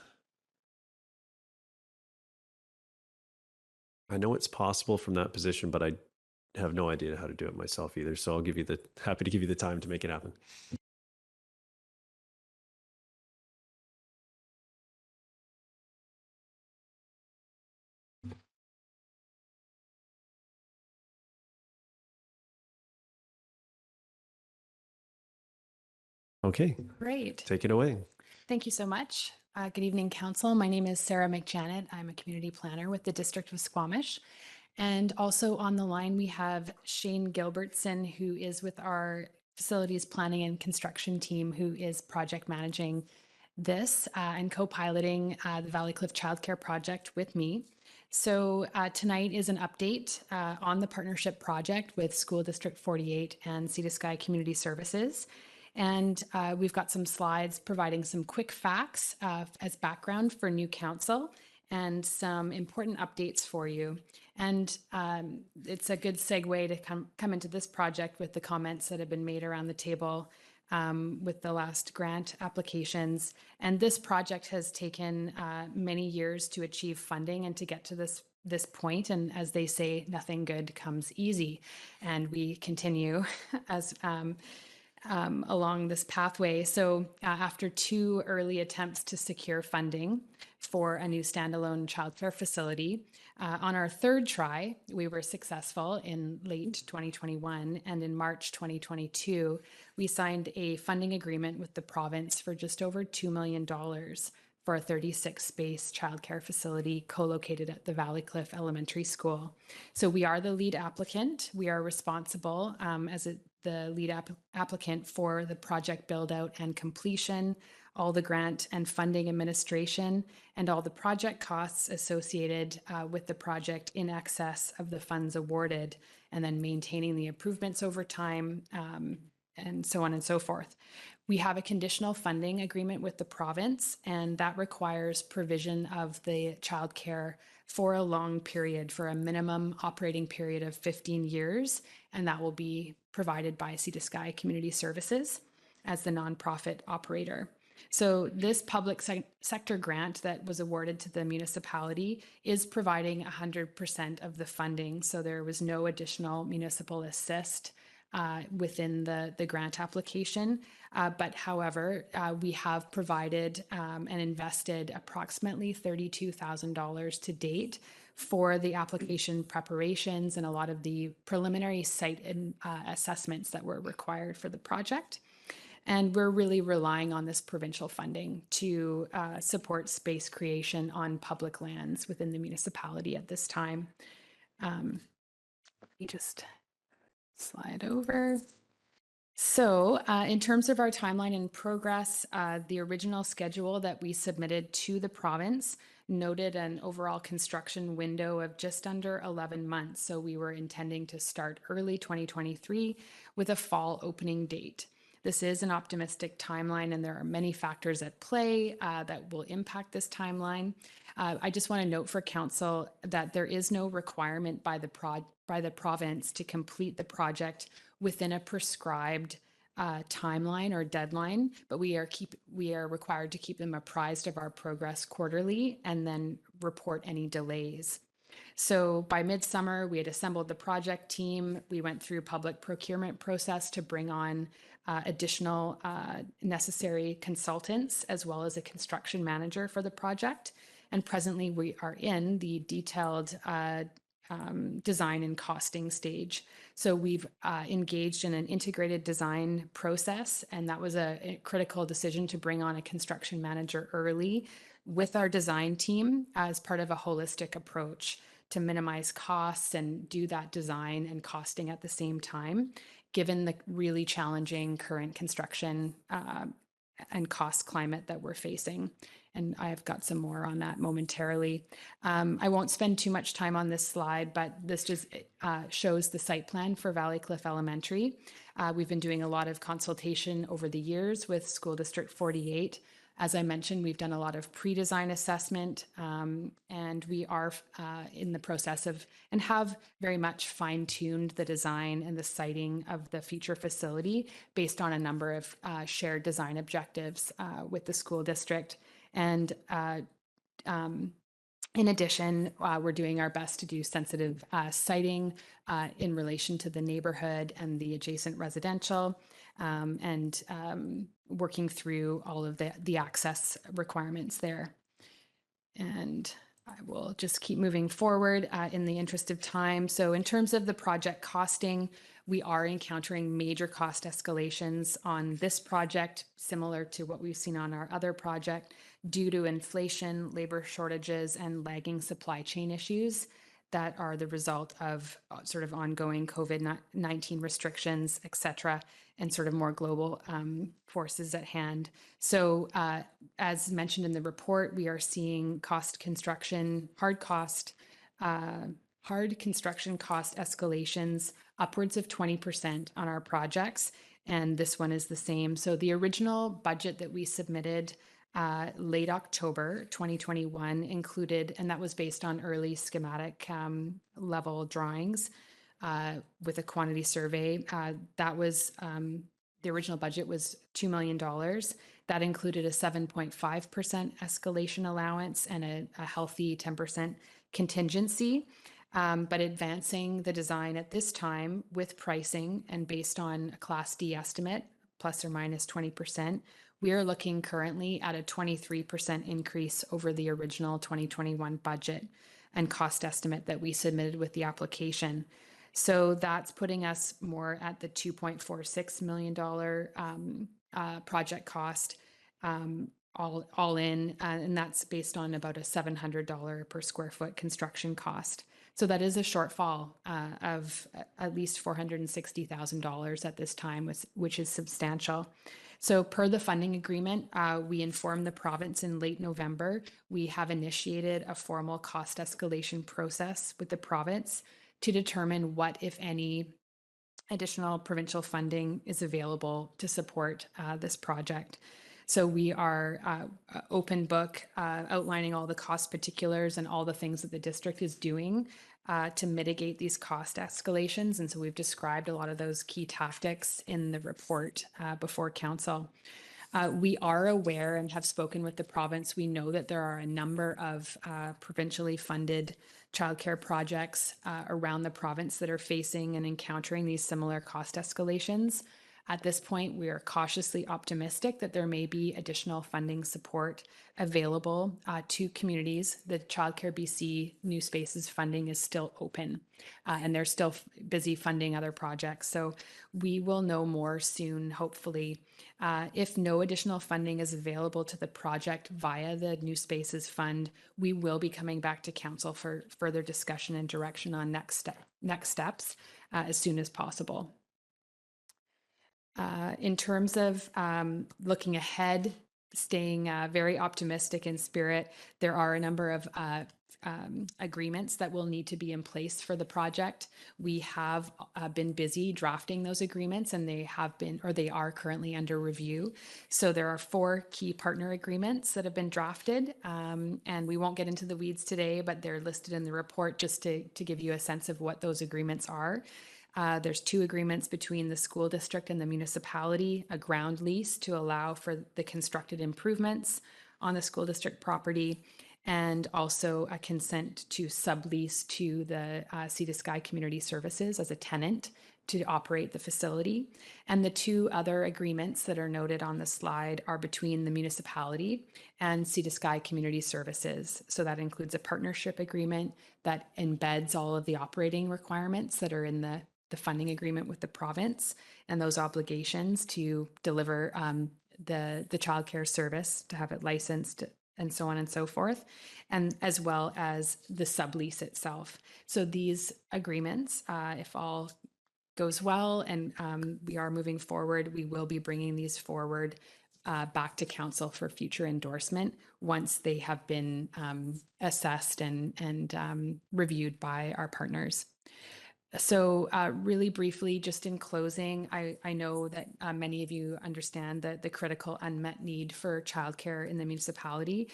I know it's possible from that position, but I have no idea how to do it myself either. So I'll happy to give you the time to make it happen. Okay, Great. take it away. Thank you so much. Good evening, Council. My name is Sarah McJanet. I'm a community planner with the District of Squamish. And also on the line, we have Shane Gilbertson, who is with our facilities planning and construction team, who is project managing this and co-piloting the Valleycliff Childcare Project with me. So tonight is an update on the partnership project with School District 48 and Sea to Sky Community Services. And we've got some slides providing some quick facts as background for new council and some important updates for you. And it's a good segue to come into this project with the comments that have been made around the table with the last grant applications. And this project has taken many years to achieve funding and to get to this point. And as they say, nothing good comes easy. And we continue as along this pathway. So after 2 early attempts to secure funding for a new standalone childcare facility, on our 3rd try, we were successful in late 2021, and in March 2022, we signed a funding agreement with the province for just over $2 million for a 36-space childcare facility co-located at the Valleycliff Elementary School. So we are the lead applicant. We are responsible the lead applicant for the project build out and completion, all the grant and funding administration, and all the project costs associated with the project in excess of the funds awarded, and then maintaining the improvements over time, and so on and so forth. We have a conditional funding agreement with the province, and that requires provision of the childcare for a long period, for a minimum operating period of 15 years, and that will be provided by Sea to Sky Community Services as the nonprofit operator. So this public sector grant that was awarded to the municipality is providing 100% of the funding. So there was no additional municipal assist within the grant application. But however, we have provided and invested approximately $32,000 to date for the application preparations and a lot of the preliminary site assessments that were required for the project. And we're really relying on this provincial funding to support space creation on public lands within the municipality at this time. Let me just slide over. So in terms of our timeline and progress, the original schedule that we submitted to the province noted an overall construction window of just under 11 months. So we were intending to start early 2023 with a fall opening date. This is an optimistic timeline, and there are many factors at play that will impact this timeline. I just want to note for council that there is no requirement by the province to complete the project within a prescribed timeline or deadline, but we are required to keep them apprised of our progress quarterly and then report any delays. So by midsummer, we had assembled the project team. We went through public procurement process to bring on additional necessary consultants, as well as a construction manager for the project. And presently we are in the detailed design and costing stage. So we've engaged in an integrated design process, and that was a critical decision to bring on a construction manager early with our design team as part of a holistic approach to minimize costs and do that design and costing at the same time, given the really challenging current construction and cost climate that we're facing. And I've got some more on that momentarily. I won't spend too much time on this slide, but this just shows the site plan for Valley Cliff Elementary. We've been doing a lot of consultation over the years with School District 48. As I mentioned, we've done a lot of pre-design assessment, and we are in the process of and have very much fine-tuned the design and the siting of the future facility based on a number of shared design objectives with the school district. And in addition, we're doing our best to do sensitive siting in relation to the neighborhood and the adjacent residential, and working through all of the access requirements there. And I will just keep moving forward in the interest of time. So in terms of the project costing, we are encountering major cost escalations on this project, similar to what we've seen on our other project, due to inflation, labor shortages, and lagging supply chain issues that are the result of sort of ongoing COVID-19 restrictions, et cetera, and sort of more global forces at hand. So as mentioned in the report, we are seeing hard construction cost escalations upwards of 20% on our projects. And this one is the same. So the original budget that we submitted late October 2021 included, and that was based on early schematic level drawings with a quantity survey. That was the original budget was $2 million. That included a 7.5% escalation allowance and a healthy 10% contingency. But advancing the design at this time with pricing and based on a Class D estimate, plus or minus 20%, we are looking currently at a 23% increase over the original 2021 budget and cost estimate that we submitted with the application. So that's putting us more at the $2.46 million project cost all in, and that's based on about a $700 per square foot construction cost. So that is a shortfall of at least $460,000 at this time, which is substantial. So per the funding agreement, we informed the province in late November. We have initiated a formal cost escalation process with the province to determine what, if any, additional provincial funding is available to support this project. So we are open book, outlining all the cost particulars and all the things that the district is doing to mitigate these cost escalations. And so we've described a lot of those key tactics in the report before council. We are aware and have spoken with the province. We know that there are a number of provincially funded childcare projects around the province that are facing and encountering these similar cost escalations. At this point, we are cautiously optimistic that there may be additional funding support available to communities. The Childcare BC New Spaces funding is still open, and they're still busy funding other projects. So we will know more soon, hopefully. If no additional funding is available to the project via the New Spaces Fund, we will be coming back to Council for further discussion and direction on next steps as soon as possible. In terms of looking ahead, staying very optimistic in spirit, there are a number of agreements that will need to be in place for the project. We have been busy drafting those agreements, and they have been, or they are currently under review. So there are 4 key partner agreements that have been drafted, and we won't get into the weeds today, but they're listed in the report just to give you a sense of what those agreements are. There's 2 agreements between the school district and the municipality, a ground lease to allow for the constructed improvements on the school district property, and also a consent to sublease to the Sea to Sky Community Services as a tenant to operate the facility. And the 2 other agreements that are noted on the slide are between the municipality and Sea to Sky Community Services. So that includes a partnership agreement that embeds all of the operating requirements that are in the funding agreement with the province, and those obligations to deliver the childcare service, to have it licensed, and so on and so forth, and as well as the sublease itself. So these agreements, if all goes well and we are moving forward, we will be bringing these forward back to Council for future endorsement once they have been assessed and reviewed by our partners. So really briefly, just in closing, I know that many of you understand the critical unmet need for childcare in the municipality.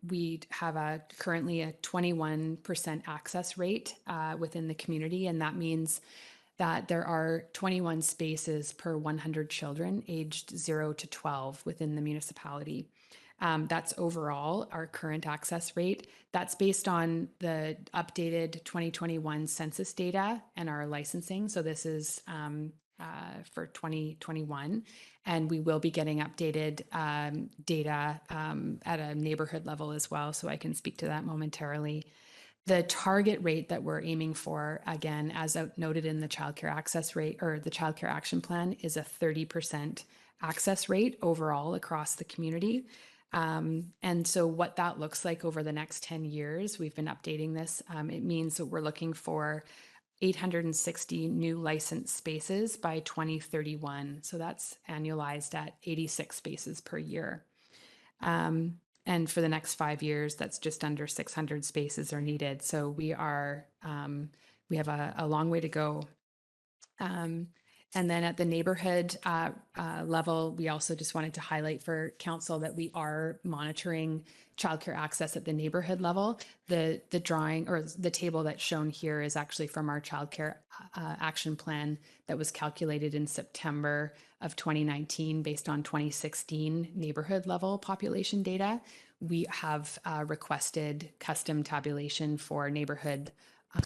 We have currently a 21% access rate within the community, and that means that there are 21 spaces per 100 children aged 0 to 12 within the municipality. That's overall our current access rate. That's based on the updated 2021 census data and our licensing. So this is for 2021. And we will be getting updated data at a neighborhood level as well. So I can speak to that momentarily. The target rate that we're aiming for, again, as noted in the childcare access rate or the childcare action plan, is a 30% access rate overall across the community. And so what that looks like over the next 10 years, we've been updating this. It means that we're looking for 860 new licensed spaces by 2031. So that's annualized at 86 spaces per year. And for the next 5 years, that's just under 600 spaces are needed. So we have a long way to go. And then at the neighborhood level, we also just wanted to highlight for Council that we are monitoring childcare access at the neighborhood level. The drawing or the table that's shown here is actually from our childcare action plan that was calculated in September of 2019 based on 2016 neighborhood level population data. We have requested custom tabulation for neighborhood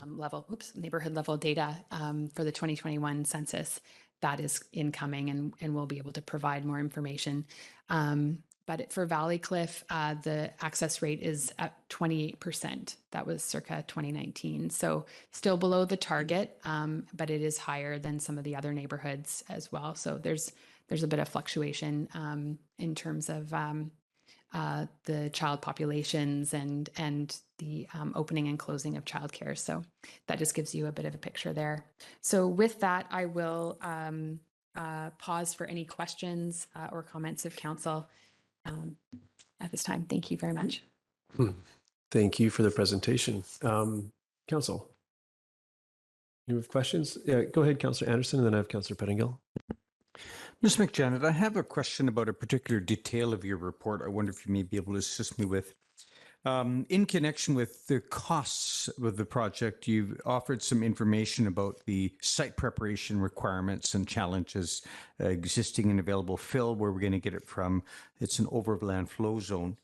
level data for the 2021 census. That is incoming, and we'll be able to provide more information. But for Valley Cliff, the access rate is at 28%. That was circa 2019. So still below the target, but it is higher than some of the other neighborhoods as well. So there's a bit of fluctuation in terms of the child populations and the opening and closing of childcare. So that just gives you a bit of a picture there. So with that, I will pause for any questions or comments of Council at this time. Thank you very much. Thank you for the presentation. Council, you have questions? Yeah, go ahead, Councillor Anderson, and then I have Councillor Pettingill. Ms. McJanet, I have a question about a particular detail of your report I wonder if you may be able to assist me with. In connection with the costs of the project, you've offered some information about the site preparation requirements and challenges, existing and available fill, where we're going to get it from. It's an overland flow zone.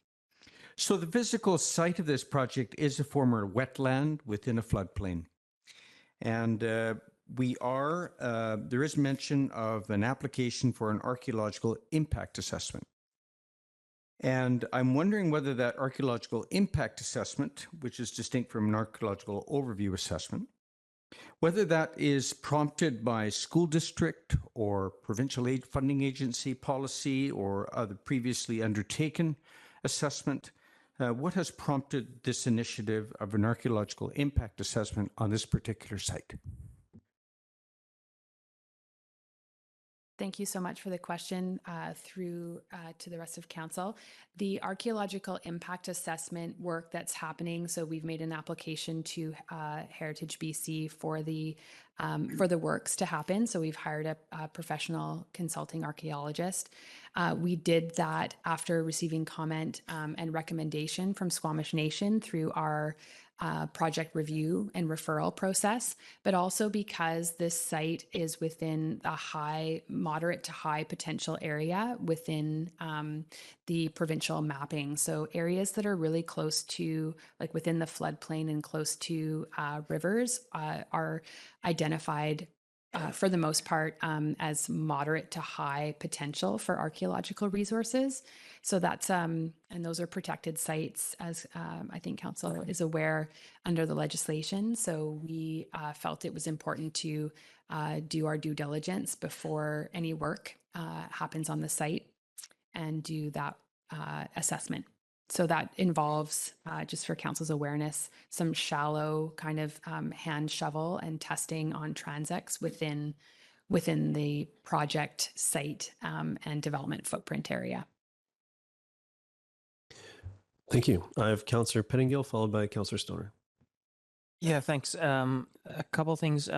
So the physical site of this project is a former wetland within a floodplain. And there is mention of an application for an archaeological impact assessment. And I'm wondering whether that archaeological impact assessment, which is distinct from an archaeological overview assessment, whether that is prompted by school district or provincial aid funding agency policy or other previously undertaken assessment, what has prompted this initiative of an archaeological impact assessment on this particular site? Thank you so much for the question through to the rest of council. The archaeological impact assessment work that's happening, so we've made an application to Heritage BC for the works to happen. So we've hired a professional consulting archaeologist. We did that after receiving comment and recommendation from Squamish Nation through our project review and referral process, but also because this site is within a moderate to high potential area within the provincial mapping. So areas that are really close to, like within the floodplain and close to rivers are identified for the most part as moderate to high potential for archaeological resources. So that's, and those are protected sites, as I think council is aware under the legislation. So we felt it was important to do our due diligence before any work happens on the site and do that assessment. So that involves, just for council's awareness, some shallow kind of hand shovel and testing on transects within the project site and development footprint area. Thank you. I have Councillor Pettingill, followed by Councillor Stoner. Yeah, thanks. A couple things.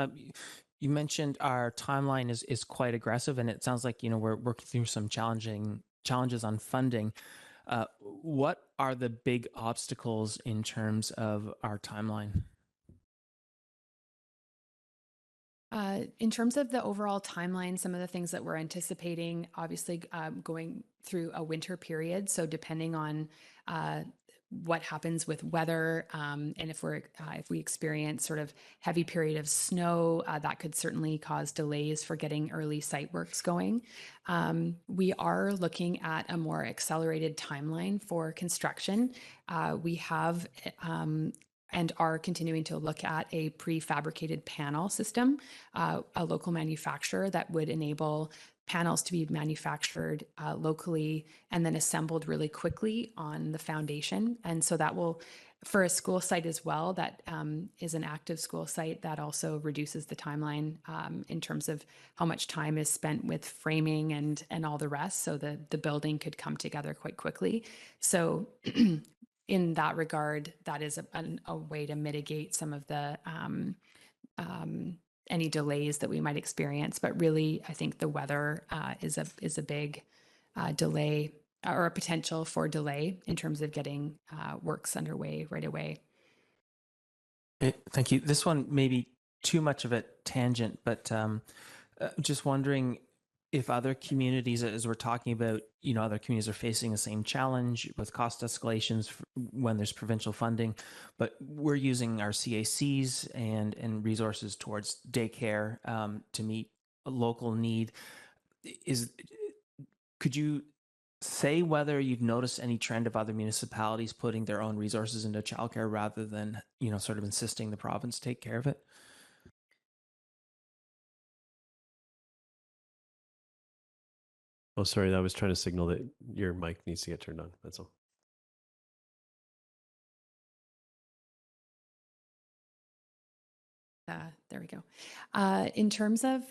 You mentioned our timeline is quite aggressive, and it sounds like we're working through some challenges on funding. What are the big obstacles in terms of our timeline? In terms of the overall timeline, some of the things that we're anticipating, obviously going through a winter period. So depending on what happens with weather, and if we experience sort of heavy period of snow, that could certainly cause delays for getting early site works going. We are looking at a more accelerated timeline for construction. We have and are continuing to look at a prefabricated panel system, a local manufacturer that would enable panels to be manufactured locally and then assembled really quickly on the foundation. And so that will, for a school site as well, that is an active school site, that also reduces the timeline in terms of how much time is spent with framing and all the rest. So the building could come together quite quickly. So in that regard, that is a way to mitigate some of the any delays that we might experience. But really, I think the weather is a big delay or a potential for delay in terms of getting works underway right away. Thank you. This one may be too much of a tangent, but just wondering if other communities, as we're talking about, other communities are facing the same challenge with cost escalations when there's provincial funding, but we're using our CACs and resources towards daycare to meet a local need. Could you say whether you've noticed any trend of other municipalities putting their own resources into childcare rather than, sort of insisting the province take care of it? Oh, sorry. I was trying to signal that your mic needs to get turned on. That's all. There we go. In terms of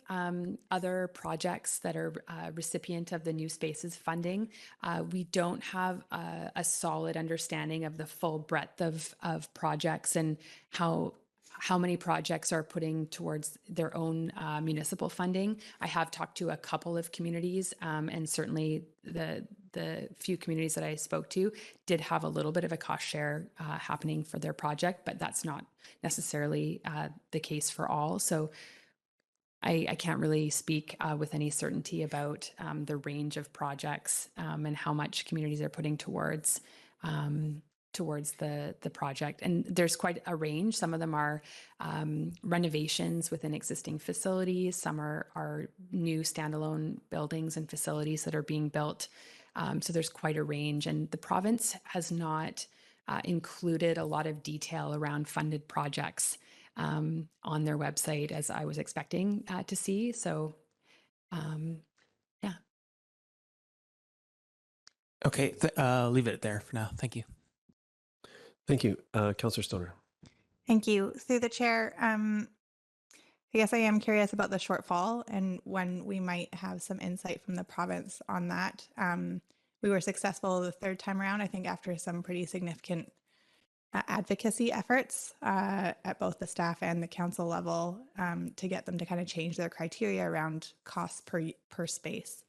other projects that are recipient of the New Spaces funding, we don't have a solid understanding of the full breadth of projects and how many projects are putting towards their own municipal funding. I have talked to a couple of communities, and certainly the few communities that I spoke to did have a little bit of a cost share happening for their project, but that's not necessarily the case for all. So I can't really speak with any certainty about the range of projects and how much communities are putting towards the project. And there's quite a range. Some of them are renovations within existing facilities. Some are new standalone buildings and facilities that are being built. So there's quite a range. And the province has not included a lot of detail around funded projects on their website as I was expecting to see. So, yeah. Okay, leave it there for now. Thank you. Thank you. Councillor Stoner. Thank you. Through the chair, I guess I am curious about the shortfall and when we might have some insight from the province on that. We were successful the third time around, I think, after some pretty significant advocacy efforts at both the staff and the council level to get them to kind of change their criteria around costs per space.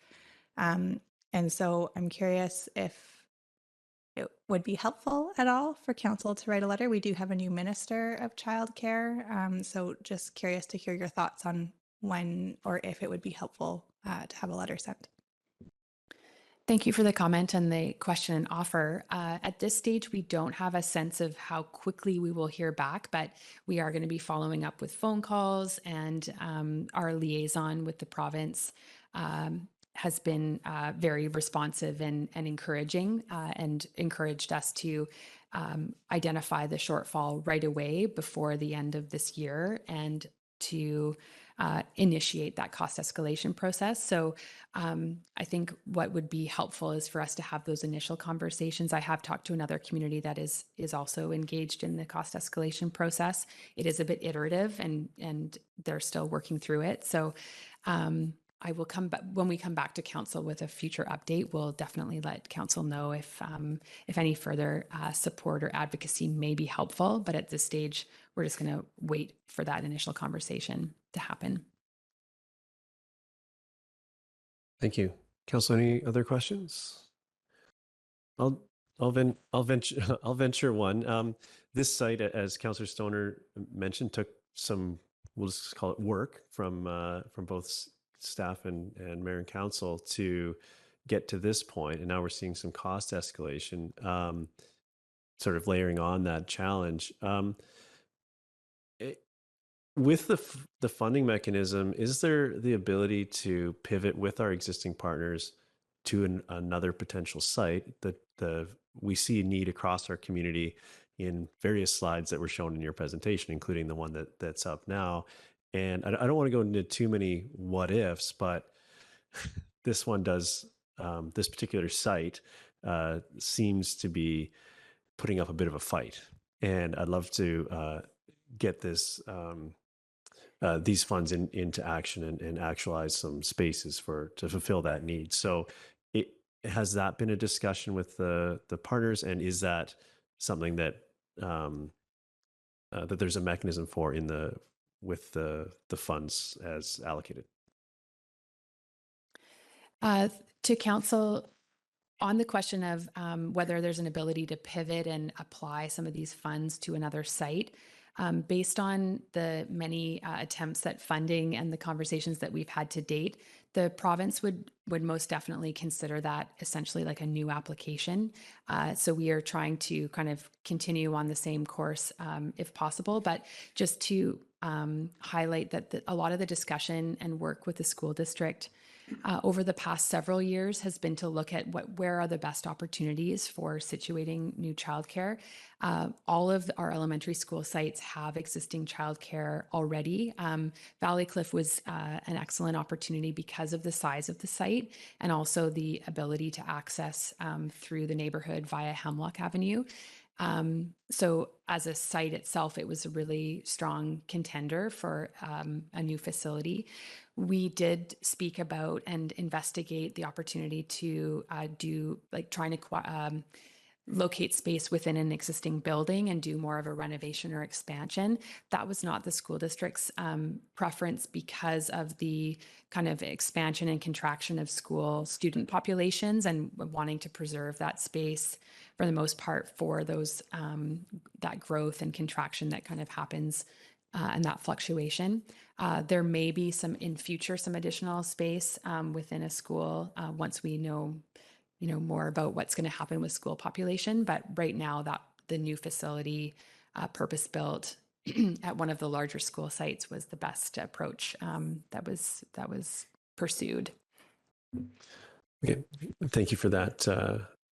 And so I'm curious if it would be helpful at all for council to write a letter. We do have a new minister of childcare. So just curious to hear your thoughts on when or if it would be helpful to have a letter sent. Thank you for the comment and the question and offer. At this stage, we don't have a sense of how quickly we will hear back, but we are going to be following up with phone calls, and our liaison with the province has been very responsive and encouraging, and encouraged us to identify the shortfall right away before the end of this year and to initiate that cost escalation process. So I think what would be helpful is for us to have those initial conversations. I have talked to another community that is also engaged in the cost escalation process. It is a bit iterative and they're still working through it. So I will come back when we come back to council with a future update. We'll definitely let council know if any further support or advocacy may be helpful. But at this stage, we're just going to wait for that initial conversation to happen. Thank you. Council, any other questions? I'll venture one. This site, as Councillor Stoner mentioned, took some, we'll just call it work from both staff and mayor and council to get to this point, and now we're seeing some cost escalation, sort of layering on that challenge. With the funding mechanism, is there the ability to pivot with our existing partners to another potential site? We see a need across our community in various slides that were shown in your presentation, including the one that's up now. And I don't want to go into too many what ifs, but this one does, this particular site seems to be putting up a bit of a fight. And I'd love to get this these funds into action and actualize some spaces to fulfill that need. So has that been a discussion with the partners, and is that something that that there's a mechanism for with the funds as allocated? To council, on the question of whether there's an ability to pivot and apply some of these funds to another site, based on the many attempts at funding and the conversations that we've had to date, the province would most definitely consider that essentially like a new application. So we are trying to kind of continue on the same course if possible, but just to highlight that a lot of the discussion and work with the school district over the past several years has been to look at where are the best opportunities for situating new childcare. All of our elementary school sites have existing childcare already. Valleycliff was an excellent opportunity because of the size of the site and also the ability to access through the neighborhood via Hemlock Avenue. So as a site itself, it was a really strong contender for a new facility. We did speak about and investigate the opportunity to do trying to locate space within an existing building and do more of a renovation or expansion. That was not the school district's preference because of the kind of expansion and contraction of school student populations and wanting to preserve that space for the most part for those that growth and contraction that kind of happens and that fluctuation. There may be some in future, some additional space within a school once we know more about what's going to happen with school population. But right now, that the new facility, purpose built at one of the larger school sites, was the best approach that was pursued. Okay, thank you for that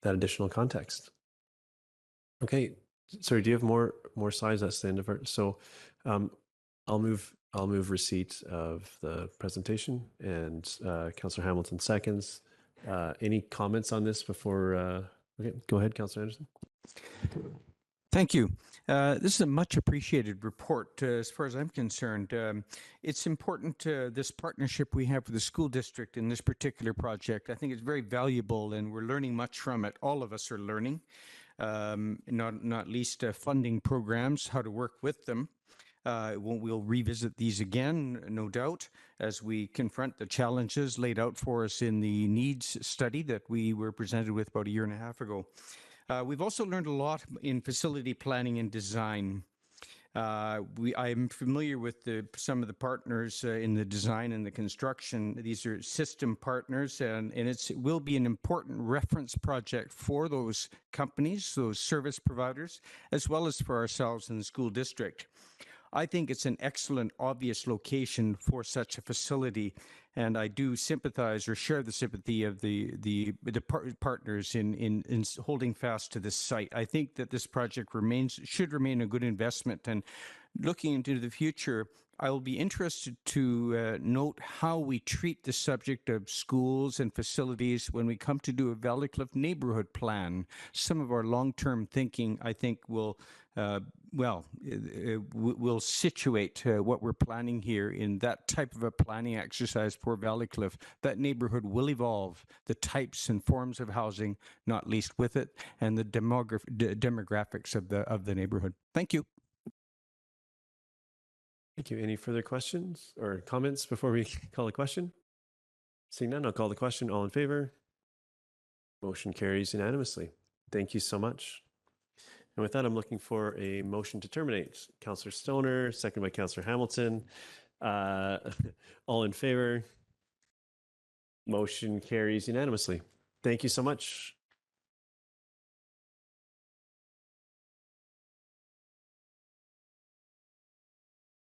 that additional context. Okay, sorry, do you have more slides? That's the end of it. So I'll move receipt of the presentation, and Councillor Hamilton seconds. Any comments on this before? Okay, go ahead, Councillor Anderson. Thank you. This is a much appreciated report as far as I'm concerned. It's important, this partnership we have with the school district in this particular project. I think it's very valuable and we're learning much from it. All of us are learning, not least funding programs, how to work with them. We'll revisit these again, no doubt, as we confront the challenges laid out for us in the needs study that we were presented with about a year and a half ago. We've also learned a lot in facility planning and design. I'm familiar with some of the partners in the design and the construction. These are system partners, and it will be an important reference project for those companies, those service providers, as well as for ourselves in the school district. I think it's an excellent, obvious location for such a facility, and I do sympathize or share the sympathy of the partners in holding fast to this site. I think that this project should remain a good investment, and looking into the future, I will be interested to note how we treat the subject of schools and facilities when we come to do a Valley Cliff neighborhood plan. Some of our long-term thinking, I think, will situate what we're planning here in that type of a planning exercise for Valley Cliff. That neighborhood will evolve, the types and forms of housing, not least with it, and the demographics of the neighborhood. Thank you. Thank you. Any further questions or comments before we call the question? Seeing none, I'll call the question. All in favor? Motion carries unanimously. Thank you so much. And with that, I'm looking for a motion to terminate. Councillor Stoner, second by Councillor Hamilton. All in favor? Motion carries unanimously. Thank you so much.